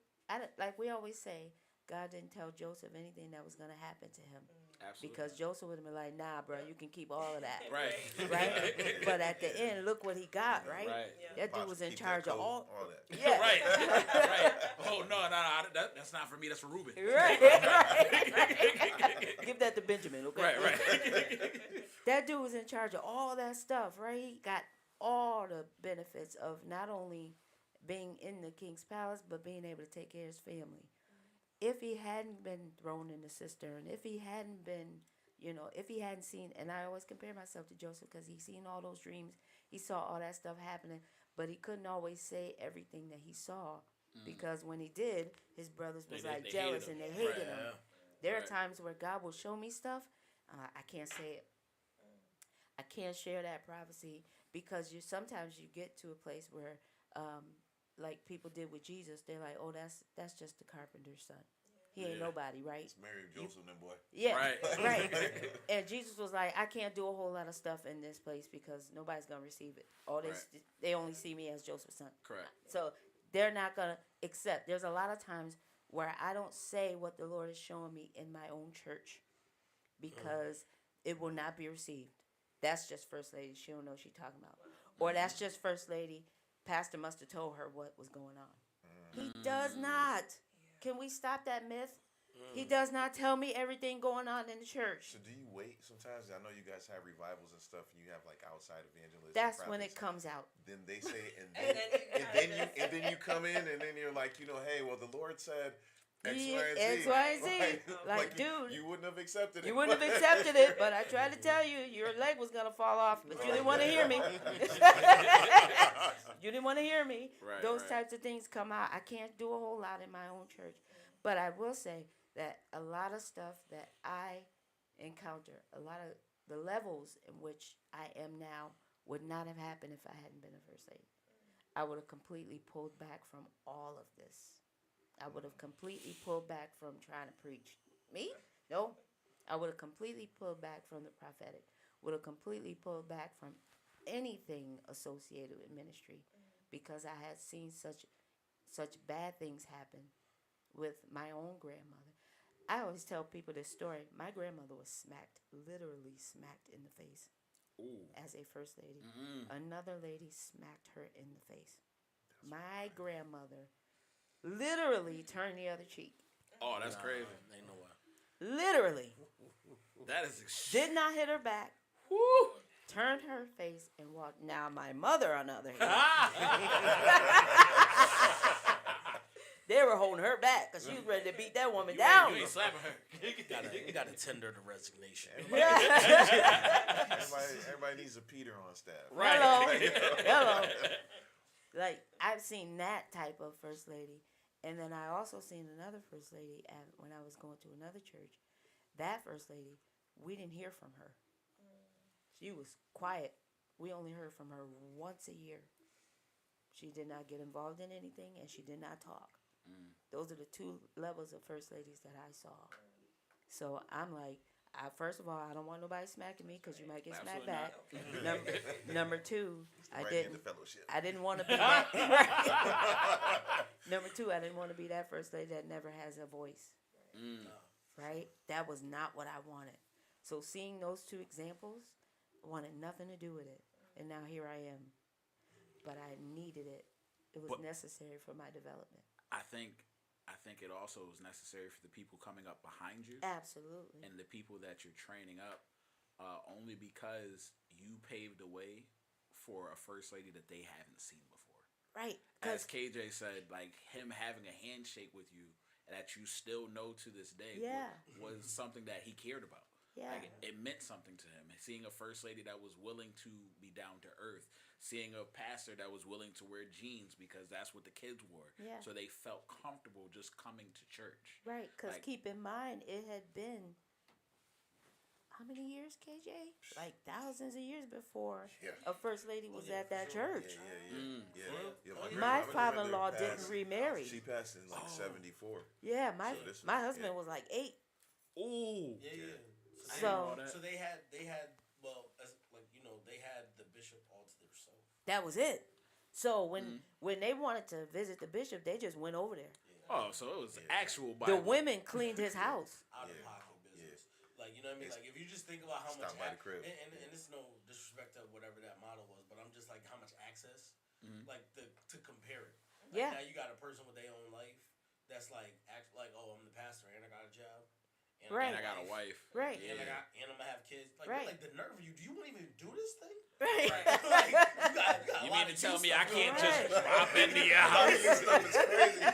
Like we always say, God didn't tell Joseph anything that was going to happen to him. Absolutely. Because Joseph would have been like, nah, bro, you can keep all of that. Right. Right? But at the end, look what he got, right? Right. That dude was in Keep that charge of coat, all. that. Yeah. Right. Right. Oh no, that's not for me. That's for Ruben. Right, right. Give that to Benjamin, okay? Right. Right. That dude was in charge of all that stuff, right? He got all the benefits of not only being in the king's palace, but being able to take care of his family. If he hadn't been thrown in the cistern, if he hadn't been, if he hadn't seen, and I always compare myself to Joseph because he's seen all those dreams, he saw all that stuff happening, but he couldn't always say everything that he saw because when he did, his brothers was They like hated jealous him. and they hated Right. him. There are Right. times where God will show me stuff, I can't say it. I can't share that prophecy because sometimes you get to a place where, like people did with Jesus, they're like, oh, that's just the carpenter's son. He ain't Yeah. nobody, right? It's Mary and Joseph, them boy. Yeah, Right. right. And Jesus was like, I can't do a whole lot of stuff in this place because nobody's gonna receive it. All they Right. they only see me as Joseph's son, Correct. so they're not gonna accept. There's a lot of times where I don't say what the Lord is showing me in my own church because it will not be received. That's just First Lady. She don't know what she's talking about. Or that's just First Lady. Pastor must have told her what was going on. He does not. Can we stop that myth? He does not tell me everything going on in the church. So do you wait sometimes? I know you guys have revivals and stuff, and you have like outside evangelists. That's and when it prophets. comes out. Then they say, and And then, then you and then you come in, and then you're like, hey, well, the Lord said X, Yeah, Y, and Z. X, Y, and Z. Like, you, dude, you wouldn't have accepted it. You wouldn't have accepted it, but I tried to tell you your leg was gonna fall off, but you didn't want to hear me. You didn't want to hear me. Right, Those right. types of things come out. I can't do a whole lot in my own church, but I will say that a lot of stuff that I encounter, a lot of the levels in which I am now, would not have happened if I hadn't been a first lady. I would have completely pulled back from all of this. I would have completely pulled back from trying to preach. Me? No. I would have completely pulled back from the prophetic. Would have completely pulled back from anything associated with ministry, because I had seen such bad things happen with my own grandmother. I always tell people this story. My grandmother was smacked, literally smacked in the face Ooh. as a first lady. Mm-mm. Another lady smacked her in the face. My grandmother literally turned the other cheek. Oh, that's crazy. Ain't no way. Literally. That is Did not hit her back. Woo. Turned her face and walked. Now my mother, on the other hand, they were holding her back because she was ready to beat that woman down. You ain't slapping her. You gotta tender the resignation. Everybody needs a Peter on staff. Right. Hello. Hello. Like, I've seen that type of first lady. And then I also seen another first lady when I was going to another church. That first lady, we didn't hear from her. She was quiet. We only heard from her once a year. She did not get involved in anything, and she did not talk. Those are the two levels of first ladies that I saw. So I'm like, first of all, I don't want nobody smacking me because you might get smacked back. Number two, I didn't want to be that. Number two, I didn't want to be that first lady that never has a voice. Right? That was not what I wanted. So seeing those two examples, wanted nothing to do with it, and now here I am. But I needed it. It was necessary for my development. I think it also is necessary for the people coming up behind you. Absolutely. And the people that you're training up, only because you paved the way for a first lady that they haven't seen before. Right. As KJ said, like, him having a handshake with you that you still know to this day was something that he cared about. Yeah. Like, it meant something to him. Seeing a first lady that was willing to be down to earth. Seeing a pastor that was willing to wear jeans because that's what the kids wore. Yeah. So they felt comfortable just coming to church. Right, because Like- keep in mind, it had been, how many years, KJ? Like thousands of years before a first lady was at that church. My father-in-law didn't remarry. She passed in like 74. Yeah, this my was- husband was like 8. Ooh. Yeah. So- So they had well, as like they had the bishop all to themselves. That was it. So when they wanted to visit the bishop, they just went over there. Oh, so it was actual The Bible. women cleaned his house. Out of pocket business. Like, you know what I mean? Like, if you just think about how much Stop by the crib. and it's no disrespect to whatever that model was, but I'm just like how much access, like to compare it. Like, Yeah. Now you got a person with their own life that's like act like, oh, I'm the pastor and I got a job. And Right. And I got a wife. Right. And I'm gonna have kids. Like, Right. like the nerve of you. Do you want to even do this thing? Right. Like, you got You a lot mean to of tell you me I stuff can't going just on. drop into your All house? this stuff is crazy.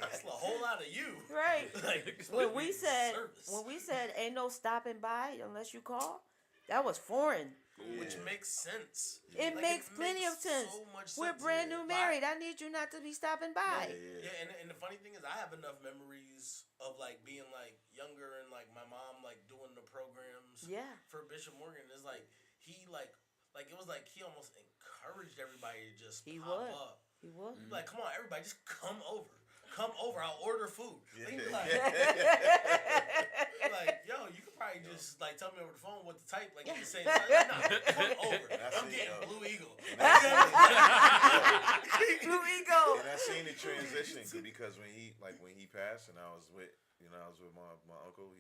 It's a whole lot of you. Right. Like, it's When like we service. said ain't no stopping by unless you call, that was foreign. Which makes sense. It Like, makes plenty of sense. So much We're sense. brand new Why- married. I need you not to be stopping by. Yeah, and the funny thing is, I have enough memories of like being like younger and like my mom like doing the programs. Yeah. For Bishop Morgan, it's like he like it was like he almost encouraged everybody to just He pop would. up. He would. Like, come on, everybody, just come over. Come over. I'll order food. Yeah. Like, like, yo, you could probably just like tell me over the phone what to type. Like, you can say, nah, come over. I'm getting Blue Eagle. Blue Ego. And I seen the transition because when he passed, and I was with my uncle.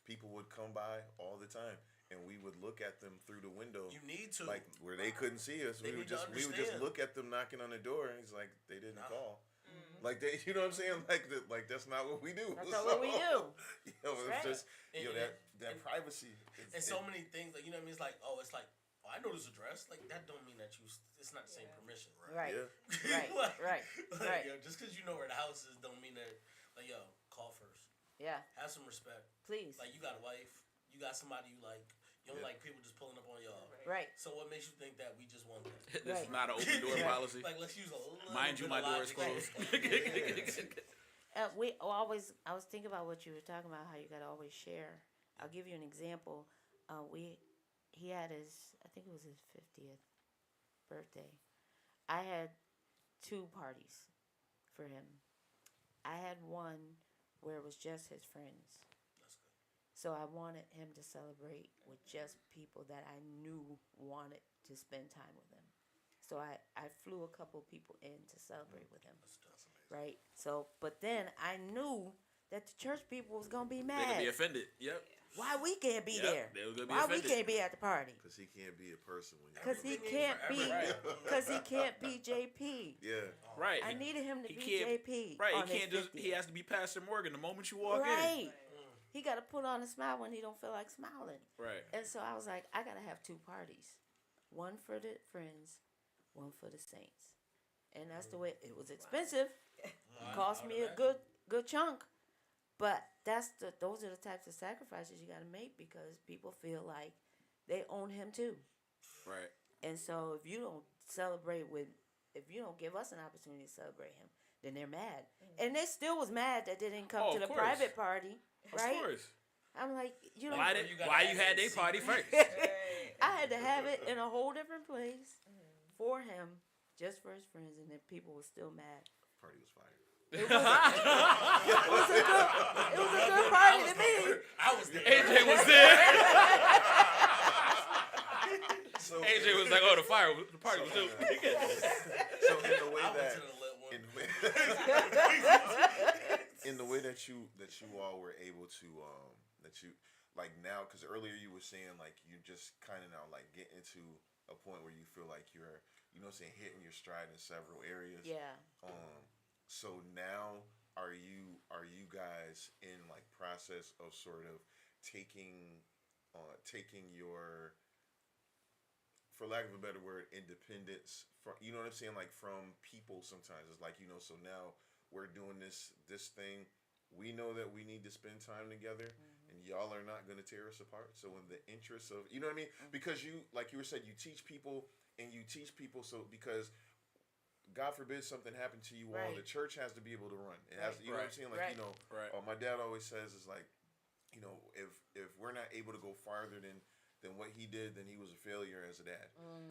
People would come by all the time, and we would look at them through the window. You need to. Like where they couldn't see us, They we would need to just understand. look at them knocking on the door, and he's like, they didn't call. Like they, you know what I'm saying? Like that's not what we do. That's not what we do. It's right. just that And- privacy. And so many things, like, you know what I mean? It's like, oh, I know this address. Like, that don't mean that it's not the same permission. Right. Yeah. Right. Right. Yo, just because you know where the house is don't mean that, like, yo, call first. Yeah. Have some respect. Please. Like, you got a wife. You got somebody you like. You don't Yeah. like people just pulling up on y'all. Right. So what makes you think that we just want that? This Right. is not an open door Yeah. policy. Like, let's use a little Mind you, bit my of door is logic. closed. I was thinking about what you were talking about, how you got to always share. I'll give you an example. He had I think it was his 50th birthday. I had 2 parties for him. I had one where it was just his friends. That's good. So I wanted him to celebrate with just people that I knew wanted to spend time with him. So I flew a couple people in to celebrate with him. That's dope. Right? So, but then I knew that the church people was going to be They're gonna mad. be offended. Yep. Why we can't be Yep, there? they was gonna be Why we offended. can't be at the party? Because he can't be a person when Because he Everything can't ain't be. forever. Because he can't be JP. Yeah. Right. I needed him to he be can't- JP. Right. on He his can't just. 50th. He has to be Pastor Morgan the moment you walk Right. in. He got to put on a smile when he don't feel like smiling. Right. And so I was like, I got to have 2 parties. One for the friends, one for the saints. And that's the way it was expensive. It cost me a good chunk. But those are the types of sacrifices you got to make because people feel like they own him too. Right. And so if you don't if you don't give us an opportunity to celebrate him, then they're mad. And they still was mad that they didn't come Oh, to of the course. private party, right? Of course. I'm like, you know, Why you did? gotta Why have you it had in their party secret. first? I had to have it in a whole different place for him, just for his friends, and then people were still mad. Party was fire. It was a good party to me. I was there. AJ was there. So AJ was like, "Oh, the party was dope." So in the way I went that to the lit one. in the way that you all were able to that you like now, because earlier you were saying like you just kind of now like get into a point where you feel like you're, you know what I'm saying, hitting your stride in several areas. Yeah. So now are you guys in like process of sort of taking your, for lack of a better word, independence from, you know what I'm saying, like from people sometimes. It's like, you know, so now we're doing this thing. We know that we need to spend time together, and y'all are not going to tear us apart. So in the interest of, you know what I mean? Because you, like you were said, you teach people, so because God forbid something happened to you all, Right. the church has to be able to run. It has, you know what I'm saying? Like, Right. you know, Right. my dad always says is like, you know, if we're not able to go farther than what he did, then he was a failure as a dad.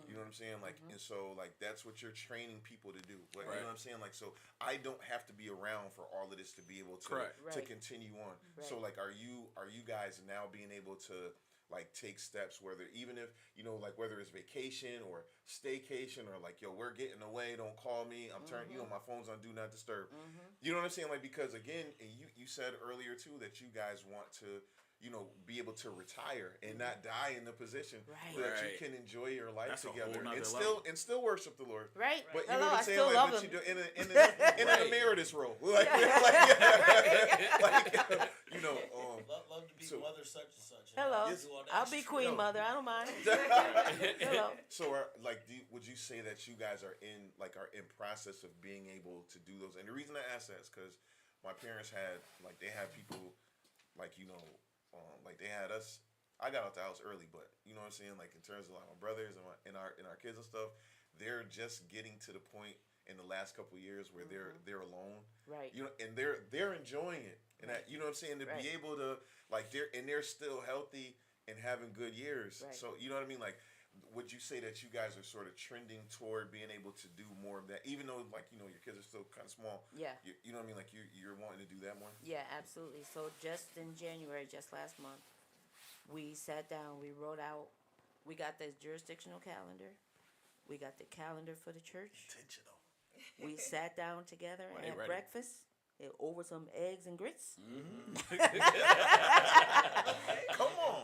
You know what I'm saying? Like, and so like that's what you're training people to do. Like, you Right. know what I'm saying? Like, so I don't have to be around for all of this to be able to Correct. to Right. continue on. Right. So like, are you guys now being able to like take steps, whether even if, you know, like whether it's vacation or staycation or like, yo, we're getting away, don't call me, I'm turning, you know, my phone's on do not disturb. You know what I'm saying? Like, because again, and you said earlier too that you guys want to, you know, be able to retire and not die in the position Right. so that you Right. can enjoy your life That's a whole together nother and still worship the Lord. Right. But you Hello, know what I I'm saying? still Like, love but him. you do in an Right. emeritus role. Like, you know, Love to be So- mother such and such. Hello. Do all that I'll be extra- queen No. mother. I don't mind. Hello. So, like, would you say that you guys are in process of being able to do those? And the reason I ask that is because my parents had they had people like, you know, like they had us. I got out the house early, but you know what I'm saying. Like in terms of like my brothers and our kids and stuff, they're just getting to the point in the last couple of years where they're alone. Right. You know, and they're enjoying it, and that, you know what I'm saying, to Right. be able to like they're still healthy and having good years. Right. So you know what I mean. Like, would you say that you guys are sort of trending toward being able to do more of that, even though like, you know, your kids are still kind of small? Yeah. You know what I mean. Like you're wanting to do that more. Yeah, absolutely. So just in January, just last month, we sat down, we wrote out, we got the jurisdictional calendar, we got the calendar for the church. Intentional. We sat down together Well, and they had ready. breakfast over some eggs and grits. Come on.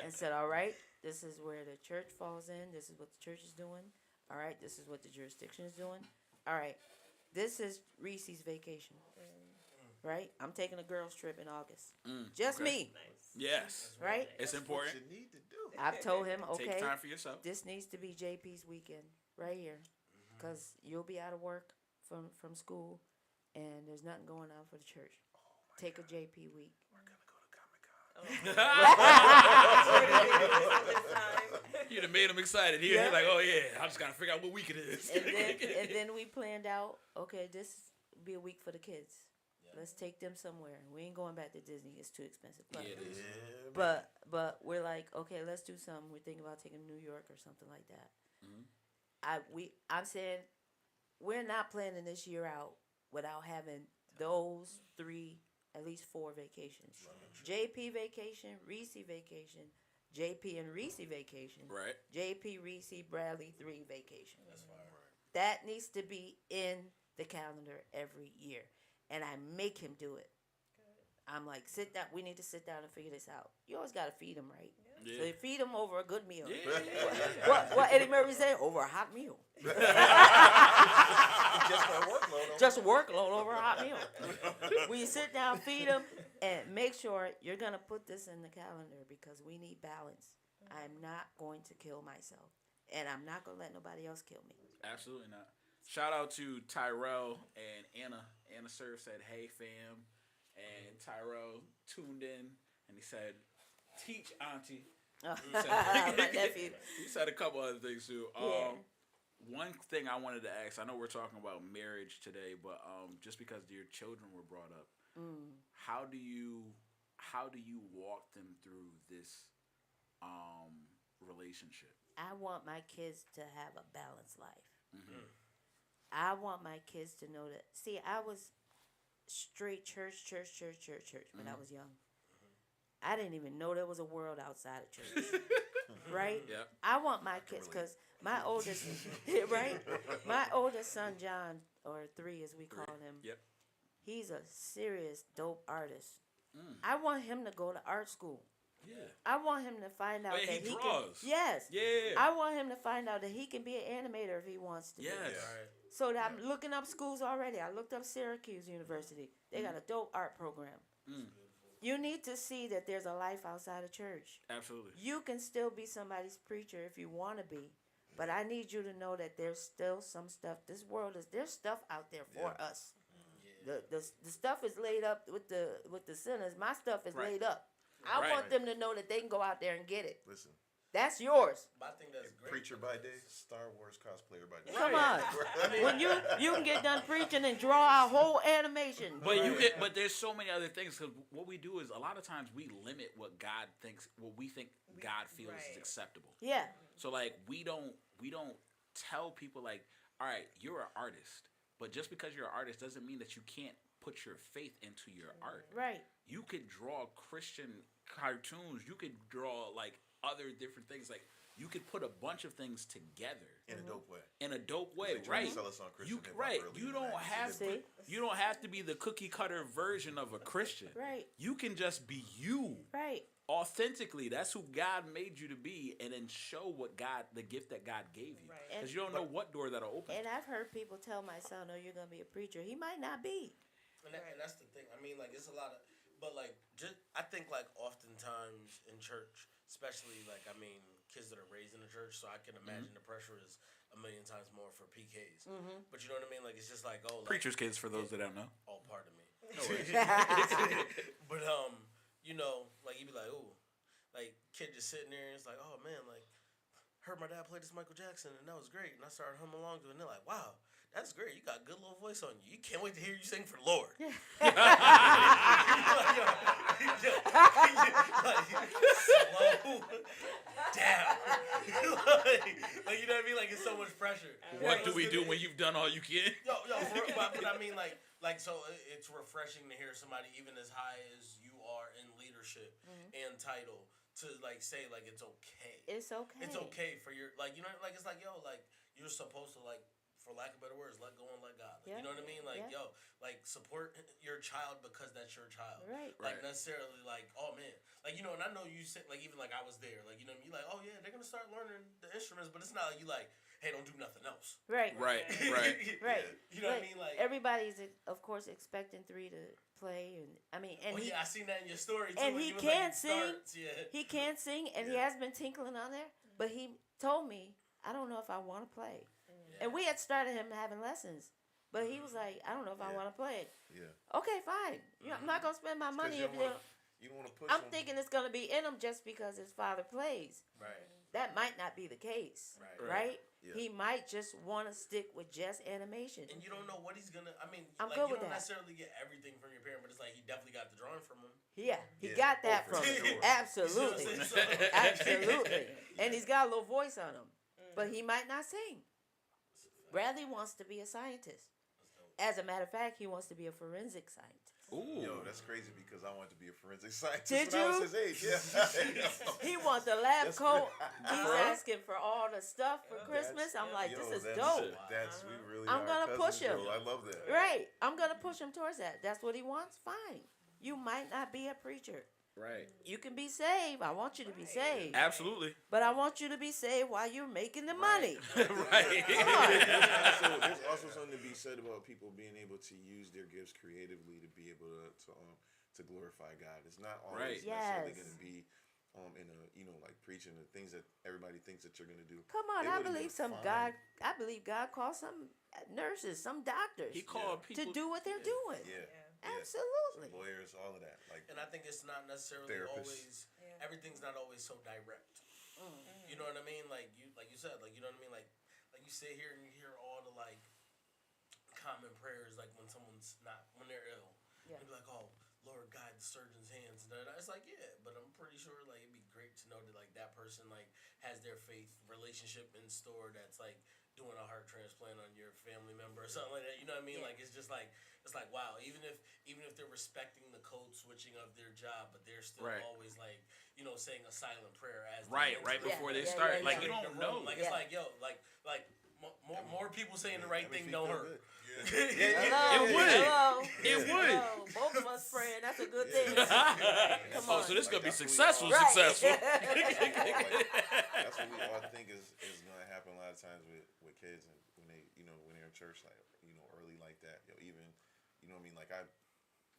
And said, all right, this is where the church falls in. This is what the church is doing. All right, this is what the jurisdiction is doing. All right, this is Reese's vacation, right? I'm taking a girls' trip in August. Just okay. me, Nice. Yes. right? It's What important. you need to do. I've told him, Take okay, time for yourself. this needs to be JP's weekend right here, because you'll be out of work from school, and there's nothing going on for the church. Take a JP week. We're gonna go to Comic-Con. You'd have made him excited. He's Yeah. like, oh yeah, I just gotta figure out what week it is. And then we planned out, okay, this will be a week for the kids. Let's take them somewhere. We ain't going back to Disney. It's too expensive. Yeah, it is. Yeah, But we're like, okay, let's do something. We're thinking about taking New York or something like that. I'm saying we're not planning this year out without having those 3, at least 4 vacations. JP vacation, Reese vacation, JP and Reese vacation, Right. JP, Reese, Bradley 3 vacation. That's fire. That needs to be in the calendar every year. And I make him do it. I'm like, sit down. We need to sit down and figure this out. You always got to feed him, right? Yeah. So you feed him over a good meal. Yeah. What Eddie Murphy say? Over a hot meal. just my workload. Just workload over a hot meal. When you sit down, feed him, and make sure you're going to put this in the calendar because we need balance. I'm not going to kill myself. And I'm not going to let nobody else kill me. Absolutely not. Shout out to Tyrell and Anna. Anna Surf said, hey, fam. And Tyrell tuned in, and he said, teach, auntie. My nephew. He said a couple other things, too. Yeah. One thing I wanted to ask, I know we're talking about marriage today, but just because your children were brought up, how do you walk them through this relationship? I want my kids to have a balanced life. I want my kids to know that. See, I was straight church when I was young. I didn't even know there was a world outside of church. Right? Yeah. I want my kids, because my oldest, right? My oldest son, John, or 3 as we call him, Yep. he's a serious dope artist. I want him to go to art school. Yeah. I want him to find out Oh, yeah, that he he draws. can. Yes. Yeah. I want him to find out that he can be an animator if he wants to. Yes. Be. Right. So that I'm looking up schools already. I looked up Syracuse University. They got a dope art program. You need to see that there's a life outside of church. Absolutely. You can still be somebody's preacher if you want to be, but I need you to know that there's still some stuff. There's stuff out there for us. The stuff is laid up with the sinners. My stuff is Right. laid up. I Right. want them to know that they can go out there and get it. Listen, That's yours. But I think that's great. preacher by day, Star Wars cosplayer by day. Come on. When you can get done preaching and draw a whole animation. But there's so many other things, because what we do is a lot of times we limit what we think God feels is Right. acceptable. Yeah. So like we don't tell people like, all right, you're an artist, but just because you're an artist doesn't mean that you can't put your faith into your art. Right. You could draw Christian cartoons. You could draw like other different things. Like you could put a bunch of things together In a dope way. in a dope way, They tried to right? sell us on Christian hip-hop Right. early You in the don't 90s. have See? you don't have to be the cookie cutter version of a Christian. Right. You can just be you. Right. Authentically, that's who God made you to be, and then show the gift that God gave you, Right. because you don't know what door that'll open. And I've heard people tell my son, "Oh, you're gonna be a preacher." He might not be. And that's the thing. I mean, like, it's a lot of, but like, just I think like oftentimes in church, especially like, I mean, kids that are raised in the church, so I can imagine the pressure is a million times more for PKs. But you know what I mean? Like, it's just like, oh, like, Preacher's kids, for those that don't know. oh, pardon me. But you know, like you'd be like, ooh, like kid just sitting there and it's like, oh man, like heard my dad play this Michael Jackson and that was great, and I started humming along to it, and they're like, wow, that's great, you got a good little voice on you. You can't wait to hear you sing for the Lord. Slow down. like, you know what I mean? Like, it's so much pressure. What do we do when you've done all you can? Yo, but I mean, like, so it's refreshing to hear somebody even as high as you are in leadership and title to like say like it's okay. It's okay. It's okay for your, like, you know, like, it's like, yo, like, you're supposed to, like, for lack of better words, let go and let God. Like, Yeah. You know what I mean? Like, Yeah. yo, like, support your child because that's your child. Right. Like, Right. necessarily, like, oh, man. Like, you know, and I know you said, like, even like I was there. Like, you know what I mean? You're like, oh, yeah, they're going to start learning the instruments, but it's not like you like, hey, don't do nothing else. Right. Right. Right. You know what I But mean? Like, everybody's of course expecting 3 to play, and I mean, and oh he yeah, I seen that in your story too. and when he you was can like, sing. starts, yeah. he can sing, and he Yeah. has been tinkling on there. But he told me, I don't know if I want to play. Yeah. And we had started him having lessons, but he was like, I don't know if I Yeah. want to play. Yeah. Okay, fine. I'm not gonna spend my 'Cause money you if don't you. wanna- you don't want to push I'm him. thinking it's gonna be in him just because his father plays. Right. That might not be the case, Right. right? Yeah. He might just want to stick with just animation. And you don't know what he's gonna. I mean, I'm like good you with don't that. necessarily get everything from your parent, but it's like he definitely got the drawing from him. Yeah, he Yeah. got that Oh, from for him. sure. Absolutely. You see what I'm saying? So- Absolutely. And he's got a little voice on him. But he might not sing. Bradley wants to be a scientist. As a matter of fact, he wants to be a forensic scientist. Ooh. Yo, that's crazy because I wanted to be a forensic scientist Did when I you? was his age. Yeah. He wants a lab That's coat. crazy. He's Huh? asking for all the stuff for Christmas. I'm like, Yo, this is that's, dope. That's we really. I'm are gonna cousins, push him. yo. I love that. Right. I'm going to push him towards that. That's what he wants. Fine. You might not be a preacher. Right. You can be saved. I want you to be saved. Absolutely. But I want you to be saved while you're making the money. Right. There's also something to be said about people being able to use their gifts creatively to be able to glorify God. It's not always Right. necessarily Yes. going to be in a like preaching the things that everybody thinks that you're going to do. Come on, It I would've believe been some fine. I believe God called some nurses, some doctors He called to people. do what they're doing. Yeah, Absolutely. lawyers, all of that. Like And I think it's not necessarily Therapist. always. Everything's not always so direct. You know what I mean? Like you said, like you know what I mean? Like you sit here and you hear all the like common prayers, like when someone's not when they're ill. Yeah. You'd be like, oh, Lord, guide the surgeon's hands. And it's like, yeah, but I'm pretty sure like it'd be great to know that like that person like has their faith relationship in store that's like doing a heart transplant on your family member or something like that. You know what I mean? Yeah. Like it's just like wow, even if they're respecting the code switching of their job, but they're still Right. always like, you know, saying a silent prayer as they Right. enter Right the before room. they Yeah, start. yeah, Like yeah. you The don't room. know. Like Yeah. it's like yo, like more people saying the right that makes thing me don't feel hurt. good. Hello, It would. hello, It would. hello. Both of us praying. That's a good thing. Come Oh, on. so this gonna be Like, that's successful. what we Right. Successful. That's what we all think is gonna happen a lot of times with kids and when they're in church like early like that. Even what I mean, like I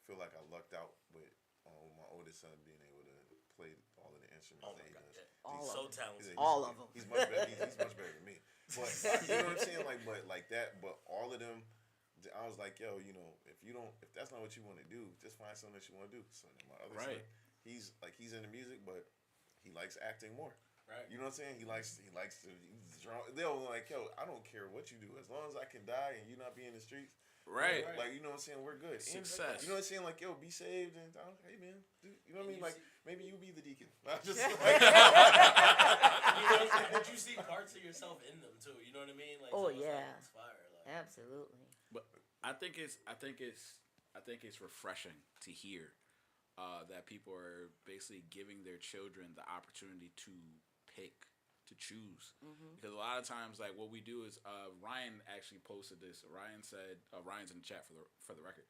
feel like I lucked out with my oldest son being able to play all of the instruments Oh that my he god, does. yeah. All He's of so them. talented. All of them. He's much better. He's much better than me. But you know what I'm saying? Like that. But all of them, I was like, yo, if that's not what you want to do, just find something that you want to do. So then my other son, Right. he's into music, but he likes acting more. Right. You know what I'm saying? He likes to draw. They'll like, yo, I don't care what you do, as long as I can die and you not be in the streets. Right. Like, you know what I'm saying? We're good. And, Success. you know what I'm saying? Like, yo, be saved and hey man, you know what I mean? You Like, see- maybe you be the deacon. I just You know what I'm saying? But you see parts of yourself in them too. You know what I mean? Like, Oh, so it's yeah. like, it's fire. Like, Absolutely. But I think it's refreshing to hear that people are basically giving their children the opportunity to pick, to choose. Because a lot of times, like what we do is, Ryan actually posted this. Ryan said, Ryan's in the chat for the record.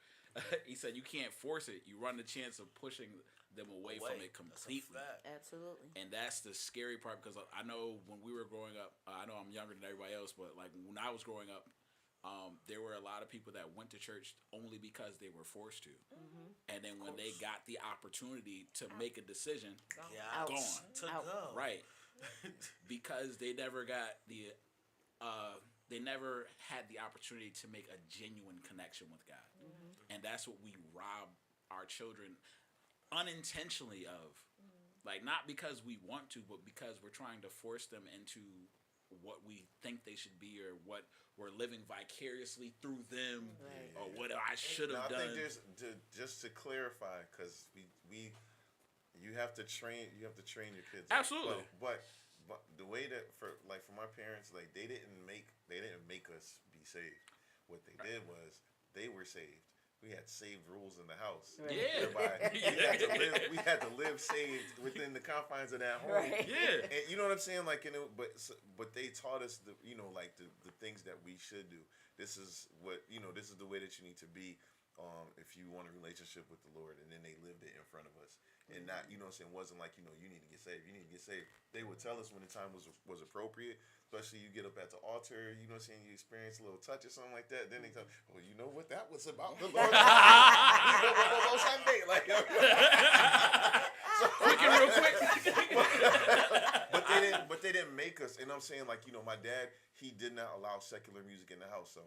He said, you can't force it. You run the chance of pushing them away from it that's a completely. fact. Absolutely. And that's the scary part, because I know when we were growing up, I know I'm younger than everybody else, but like when I was growing up, there were a lot of people that went to church only because they were forced to. And then when they got the opportunity to make a decision, Yeah, Ouch. gone. to Out. go. right, because they never got they never had the opportunity to make a genuine connection with God. And that's what we rob our children unintentionally of. Like, not because we want to, but because we're trying to force them into what we think they should be, or what we're living vicariously through them, Right. or what I should No, have I done. think just to clarify, because you have to train your kids. Absolutely. But the way that for my parents, like they didn't make us be saved. What they did was they were saved. We had saved rules in the house. Right. Yeah. Whereby we had to live saved within the confines of that home. Right. Yeah. And you know what I'm saying? Like, but they taught us the things that we should do. This is the way that you need to be. if you want a relationship with the Lord, and then they lived it in front of us, and not, you know what I'm saying, wasn't like, you know, you need to get saved, you need to get saved. They would tell us when the time was appropriate, especially you get up at the altar, you know what I'm saying, you experience a little touch or something like that, then they tell, well, you know what that was about, the Lord. Sunday, like, Quick and real quick. but they didn't make us. And I'm saying, like, you know, my dad, he did not allow secular music in the house. So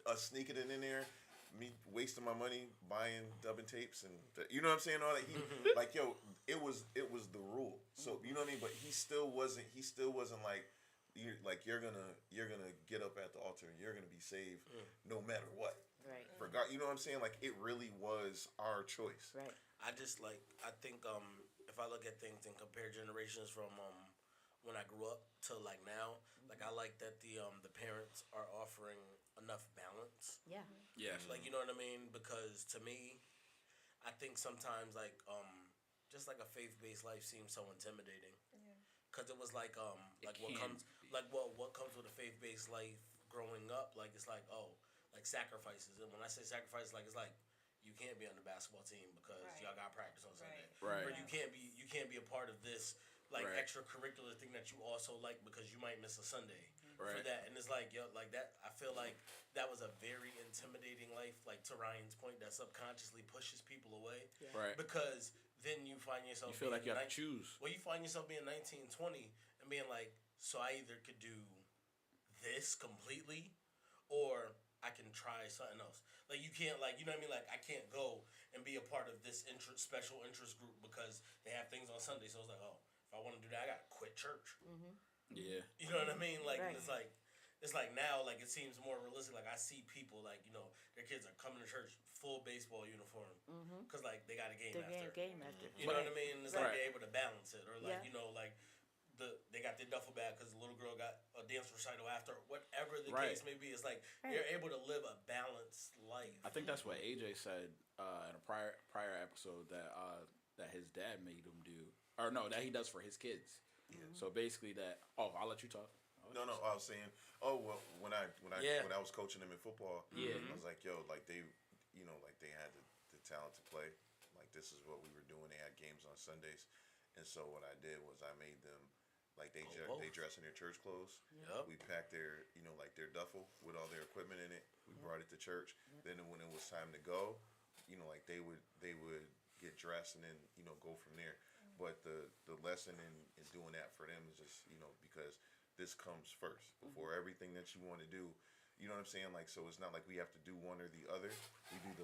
us sneaking it in there, me wasting my money buying dubbing tapes, and you know what I'm saying, all that. He like, yo, it was the rule. So you know what I mean. But he still wasn't like. You're gonna get up at the altar and you're gonna be saved no matter what. Right. For God, you know what I'm saying? Like, it really was our choice. Right. I think if I look at things and compare generations from when I grew up to like now, like I like that the parents are offering enough balance. Yeah. Yeah. Like, you know what I mean? Because to me, I think sometimes like just like a faith-based life seems so intimidating. Cause it was like what comes with a faith-based life growing up, like it's like, oh, like sacrifices. And when I say sacrifices, like it's like you can't be on the basketball team because y'all got practice on Sunday. Right. Or you can't be a part of this like Right. extracurricular thing that you also like because you might miss a Sunday for Right. that. And it's like, yo, like that, I feel like that was a very intimidating life, like to Ryan's point, that subconsciously pushes people away. Right. Because then you find yourself You feel like you have to 19 choose. Well, you find yourself being 19, 20 and being like, so I either could do this completely or I can try something else. Like, you can't, like, you know what I mean? Like, I can't go and be a part of this special interest group because they have things on Sunday. So it's like, oh, if I want to do that, I got to quit church. Yeah. You know what I mean? Like, Right. it's like now, like, it seems more realistic. Like, I see people, like, you know, their kids are coming to church full baseball uniform because, like, they got a game The after. game after. You know what I mean? It's like Right. they're able to balance it, or like, Yeah. you know, like they got their duffel bag because the little girl got a dance recital after. Whatever the Right. case may be, it's like Right. you're able to live a balanced life. I think that's what AJ said in a prior episode that his dad made him do, or no, that he does for his kids. Yeah. So basically, that. Oh, I'll let you talk. No, I was saying, well, when I Yeah. when I was coaching them in football, Yeah. I was like, yo, like they, you know, like they had the talent to play. Like, this is what we were doing. They had games on Sundays, and so what I did was I made them, like, they dress in their church clothes. Yep. We packed their, you know, like their duffel with all their equipment in it. We brought it to church. Then when it was time to go, you know, like they would get dressed and then, you know, go from there. But the lesson in doing that for them is just, you know, because this comes first before everything that you want to do. You know what I'm saying? Like, so it's not like we have to do one or the other. We do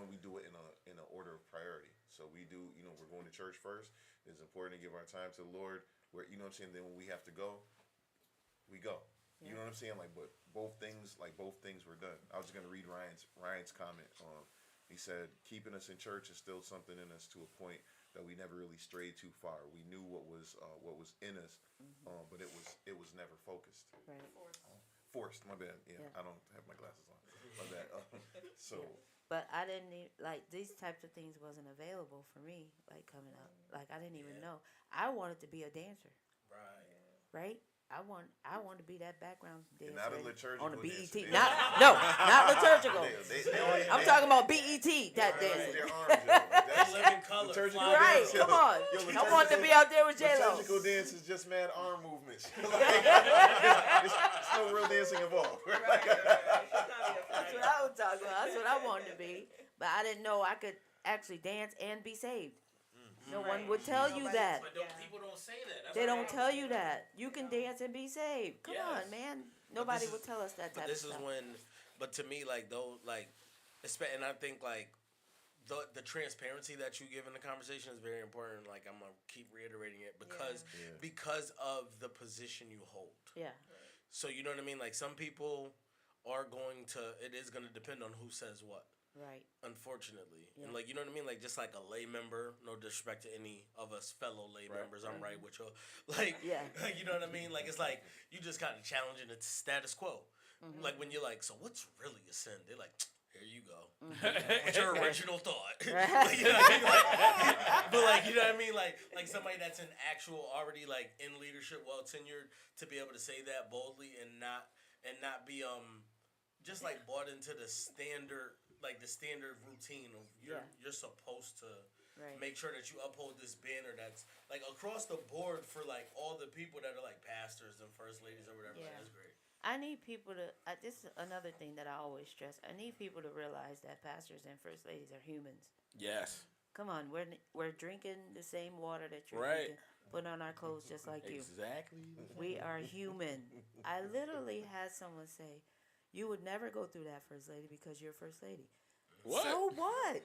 we do it in an order of priority. So we do, you know, we're going to church first. It's important to give our time to the Lord. Where, you know what I'm saying? Then when we have to go, we go. You know what I'm saying? Like, but both things were done. I was just gonna read Ryan's comment. He said, keeping us in church is still something in us to a point that we never really strayed too far. We knew what was in us, but it was never focused. Right. Forced. My bad. Yeah, Yeah. I don't have my glasses on. My bad. So But I didn't like these types of things wasn't available for me. Like coming up, like I didn't even know. I wanted to be a dancer, Right. right? I want to be that background dancer not a liturgical on the dancer. BET. Not liturgical. I'm they talking about BET that move dancing. their arms, yo. Like, that's- Live in color. liturgical fly Right, dance, yo. come on. Yo, I want to be out there with J Lo. Liturgical dance is just mad arm movements. It's no real dancing involved. That's what I was talking about. That's what I wanted to be. But I didn't know I could actually dance and be saved. No one would tell you that. But people don't say that. That's They what don't I'm- tell you that. You can dance and be saved. Come Yes. on, man. Nobody this would is- tell us that But type this of is stuff. when, but to me, like though, like, and I think like the transparency that you give in the conversation is very important. Like I'm gonna keep reiterating it because of the position you hold. Yeah. So you know what I mean. Like some people are going to. It is going to depend on who says what. Right. Unfortunately, Yeah. and like you know what I mean, like just like a lay member. No disrespect to any of us fellow lay members. I'm right with you. Like, Yeah. like, you know what I mean. Like it's like you just kind of challenging the status quo. Mm-hmm. Like when you're like, so what's really a sin? They're like, here you go. What's your original thought? Like, you know what I mean? Like, but like you know what I mean, like somebody that's in actual already like in leadership, well tenured, to be able to say that boldly and not be just like bought into the standard like the standard routine of you're supposed to Right. make sure that you uphold this banner that's like across the board for like all the people that are like pastors and first ladies or whatever. Like, Yeah. that's great. I need people to. This is another thing that I always stress. I need people to realize that pastors and first ladies are humans. Yes. Come on, we're drinking the same water that you're Right. drinking, putting on our clothes just like you. Exactly. We are human. I literally had someone say, "You would never go through that, first lady, because you're first lady." What? So what?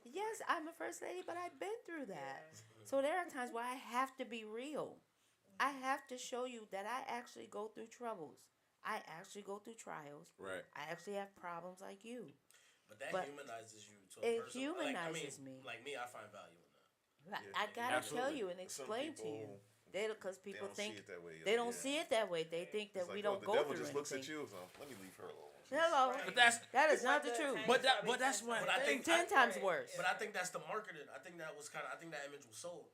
Yes, I'm a first lady, but I've been through that. So there are times where I have to be real. I have to show you that I actually go through troubles. I actually go through trials. Right. I actually have problems like you. But that But humanizes you to it a person. humanizes me. Like me, I find value in that. I gotta tell Absolutely. you and Some explain to you. people, Because they people don't think see it that way. they don't yeah. see it that way. They think that It's we like, don't the go devil through just looks at anything. you. So let me leave her alone. Hello. But that's That is not Like the the truth. tank but that probably but that's 10 what But I think 10 times worse. But I think that's the marketing. I think that was I think that image was sold.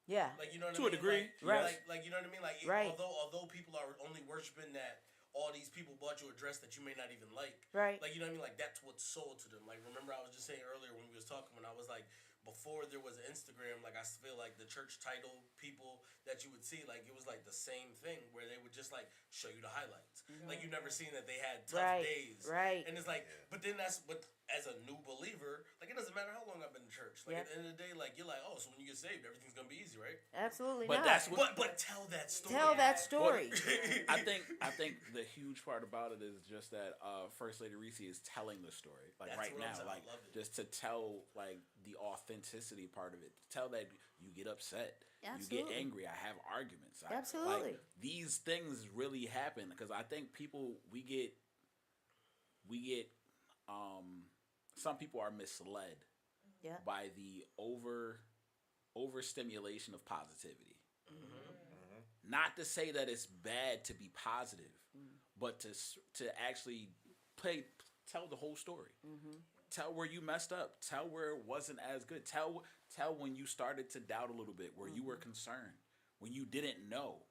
Yeah. Like you know what To I a mean? degree, Like, yes. like you know what I mean? Like Right. although people are only worshiping that all these people bought you a dress that you may not even like. Right. Like you know what I mean? Like that's what's sold to them. Like remember I was just saying earlier when we was talking when I was like before there was Instagram, like I feel like the church title people that you would see, like it was like the same thing where they would just like show you the highlights. Like you never seen that they had tough Right. days. Right. And it's like, but then but as a new believer, like it doesn't matter how long I've been in church. Like Yep. at the end of the day, like you're like, oh, so when you get saved, everything's gonna be easy, right? Absolutely But not. that's what But tell that story. Tell that story. I think the huge part about it is just that First Lady Reese is telling the story. Like That's right what I'm now, saying. like I love it. just to tell like the authenticity part of it. Tell that you get upset. You Absolutely. get angry. I have arguments. Absolutely. Like, these things really happen because I think people we get some people are misled Yeah. by the overstimulation of positivity. Not to say that it's bad to be positive, but to actually tell the whole story. Tell where you messed up. Tell where it wasn't as good. Tell when you started to doubt a little bit, where you were concerned, when you didn't know.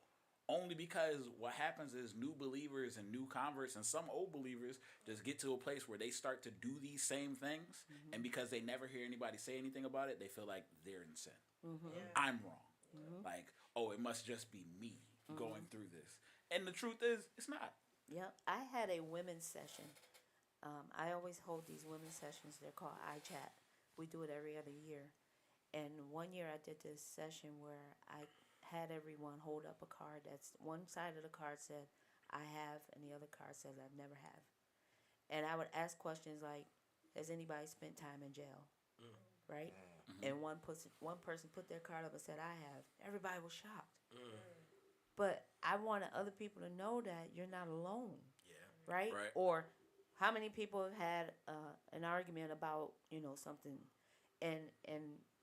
Only because what happens is new believers and new converts and some old believers just get to a place where they start to do these same things, and because they never hear anybody say anything about it, they feel like they're in sin. I'm wrong. Like, oh, it must just be me going through this. And the truth is, it's not. Yeah, I had a women's session. I always hold these women's sessions. They're called iChat. We do it every other year. And one year I did this session where I had everyone hold up a card that's one side of the card said, I have, and the other card says, I've never have. And I would ask questions like, has anybody spent time in jail? Right? And one person put their card up and said, I have. Everybody was shocked. But I wanted other people to know that you're not alone. Yeah. Right? Right. Or how many people have had an argument about, something, and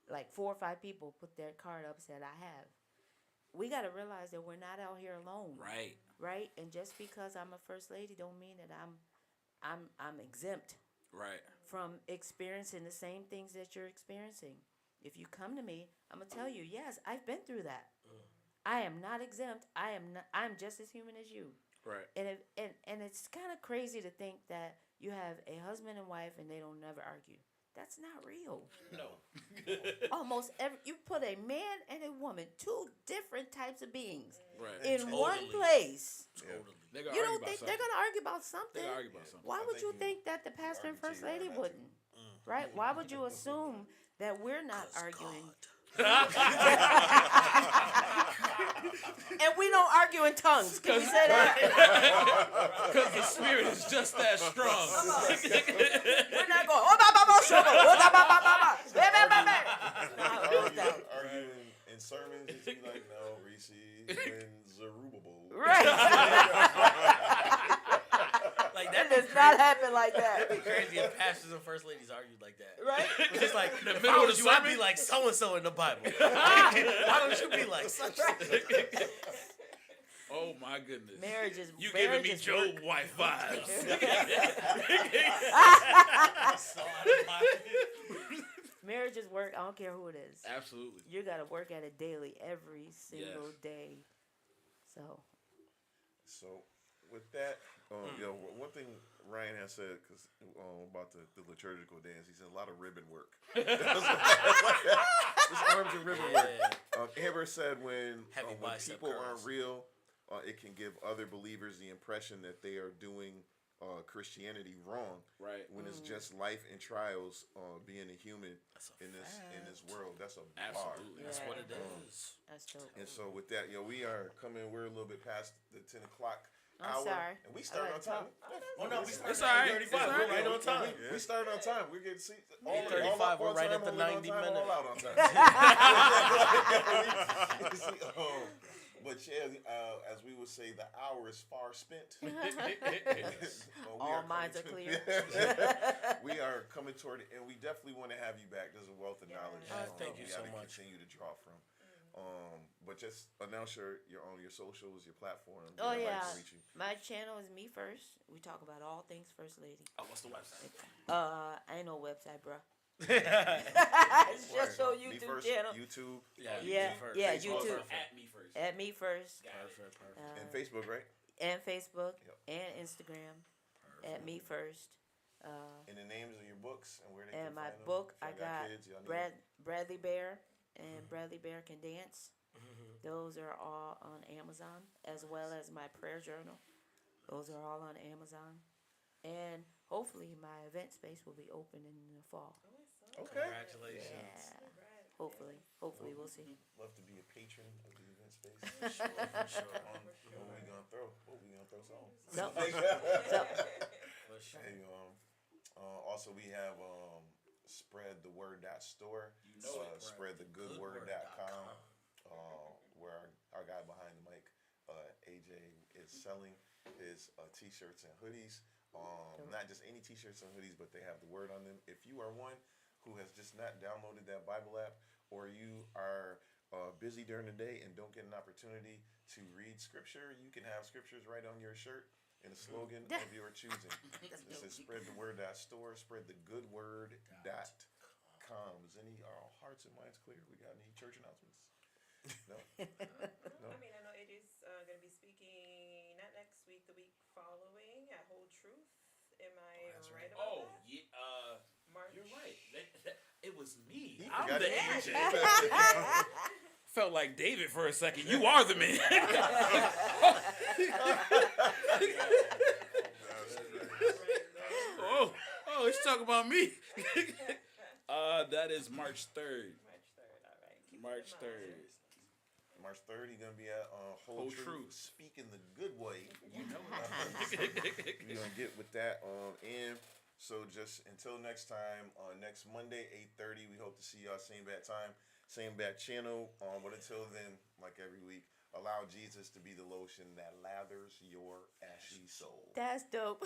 like 4 or 5 people put their card up and said, I have. We got to realize that we're not out here alone. Right. Right? And just because I'm a first lady don't mean that I'm exempt Right. from experiencing the same things that you're experiencing. If you come to me, I'm gonna tell you, yes, I've been through that. I am not exempt. I'm just as human as you. Right. And it's kind of crazy to think that you have a husband and wife and they don't never argue. That's not real. No. Almost you put a man and a woman, 2 different types of beings, Right. in Totally. one place. Totally. They're gonna You argue don't about think something. they're gonna argue about something? They're gonna argue about something. Why I would you think think that the pastor and argue first till you lady learn not to. wouldn't? Right? Why would you assume that we're not arguing? And we don't argue in tongues. Can we say that? Because the spirit is just that strong. We're not going. Oh, ba, ba, ba, shuba, oh, da, ba, ba, ba, ba. Ba, ba, ba, ba. Arguing in sermons, just be like, no, Reese and Zerubbabel. Right. Like That that'd does not happen like be that. crazy if pastors and first ladies argued like that. Right? It's just like the if middle I of was the you, I'd be sermon? like so and so in the Bible. Why don't you be like such? Oh my goodness. Marriage is You giving me marriage is Job work. wife vibes. Marriage is work. I don't care who it is. Absolutely. You got to work at it daily, every single day. So, So, with that, one thing Ryan has said about the liturgical dance, he said a lot of ribbon work. Just arms and ribbon work. Amber said when Heavy bicep people aren't curls. real, it can give other believers the impression that they are doing Christianity wrong. Right. When it's just life and trials, being a human That's a in this world. That's a bar. Absolutely. That's what it Yeah. is. That's dope. And so with that, we are coming. We're a little bit past the 10 o'clock I'm hour, sorry. and we started I on like to time. Oh no, we It's started all right. at 8:35. It's all We're right. right on time. We started on time. We're getting 8:35, we're right at the 90 minute. All out on time. But as we would say, the hour is far spent. All minds are clear. We are coming toward it, and we definitely want to have you back. There's a wealth of knowledge. Thank you we so gotta much. Continue to draw from. But just announce your socials, your platform. Oh everybody yeah, can reach you. my channel is Me First. We talk about all things First Lady. Oh, what's the website? Ain't no website, bruh. It's Right. just your Me YouTube First, channel. YouTube, Yeah, first. yeah, Facebook. YouTube. At me first. At Me First. Perfect. and Facebook, right? And Facebook Yep. and Instagram. At Me First. And the names of your books and where they And can my find them. book, If I y'all got kids, y'all need Bradley Bear and Bradley Bear Can Dance. Those are all on Amazon, as well as my prayer journal. Those are all on Amazon. And hopefully my event space will be open in the fall. Okay. Congratulations. Yeah. Hopefully we'll see. Love to be a patron of the event space. For sure. What we gonna throw? Songs. So, For sure. Hey, also we have spreadtheword.store, You know it. spreadthegoodword.com, where our guy behind the mic, AJ, is selling his t-shirts and hoodies. Not just any t-shirts and hoodies, but they have the word on them. If you are one who has just not downloaded that Bible app, or you are busy during the day and don't get an opportunity to read scripture, you can have scriptures right on your shirt and a slogan of your choosing. This is spreadtheword.store, spreadthegoodword.com. Is any hearts and minds clear? We got any church announcements? No? I mean, I know AJ's going to be speaking not next week, the week following at Whole Truth. Am I right about Oh, that? yeah. March. You're right. It was me. He I'm forgot the it. agent. Felt like David for a second. You are the man. oh, he's talking about me. That is March 3rd. March 3rd, all right. Keep March it in mind. 3rd. March 3rd, you're going to be at Whole Whole Truth, Truth. speaking the good way. You know We're going to get with that. And so just until next time, next Monday, 8:30, we hope to see y'all same bad time, same bad channel. But until then, like every week, allow Jesus to be the lotion that lathers your ashy soul. That's dope.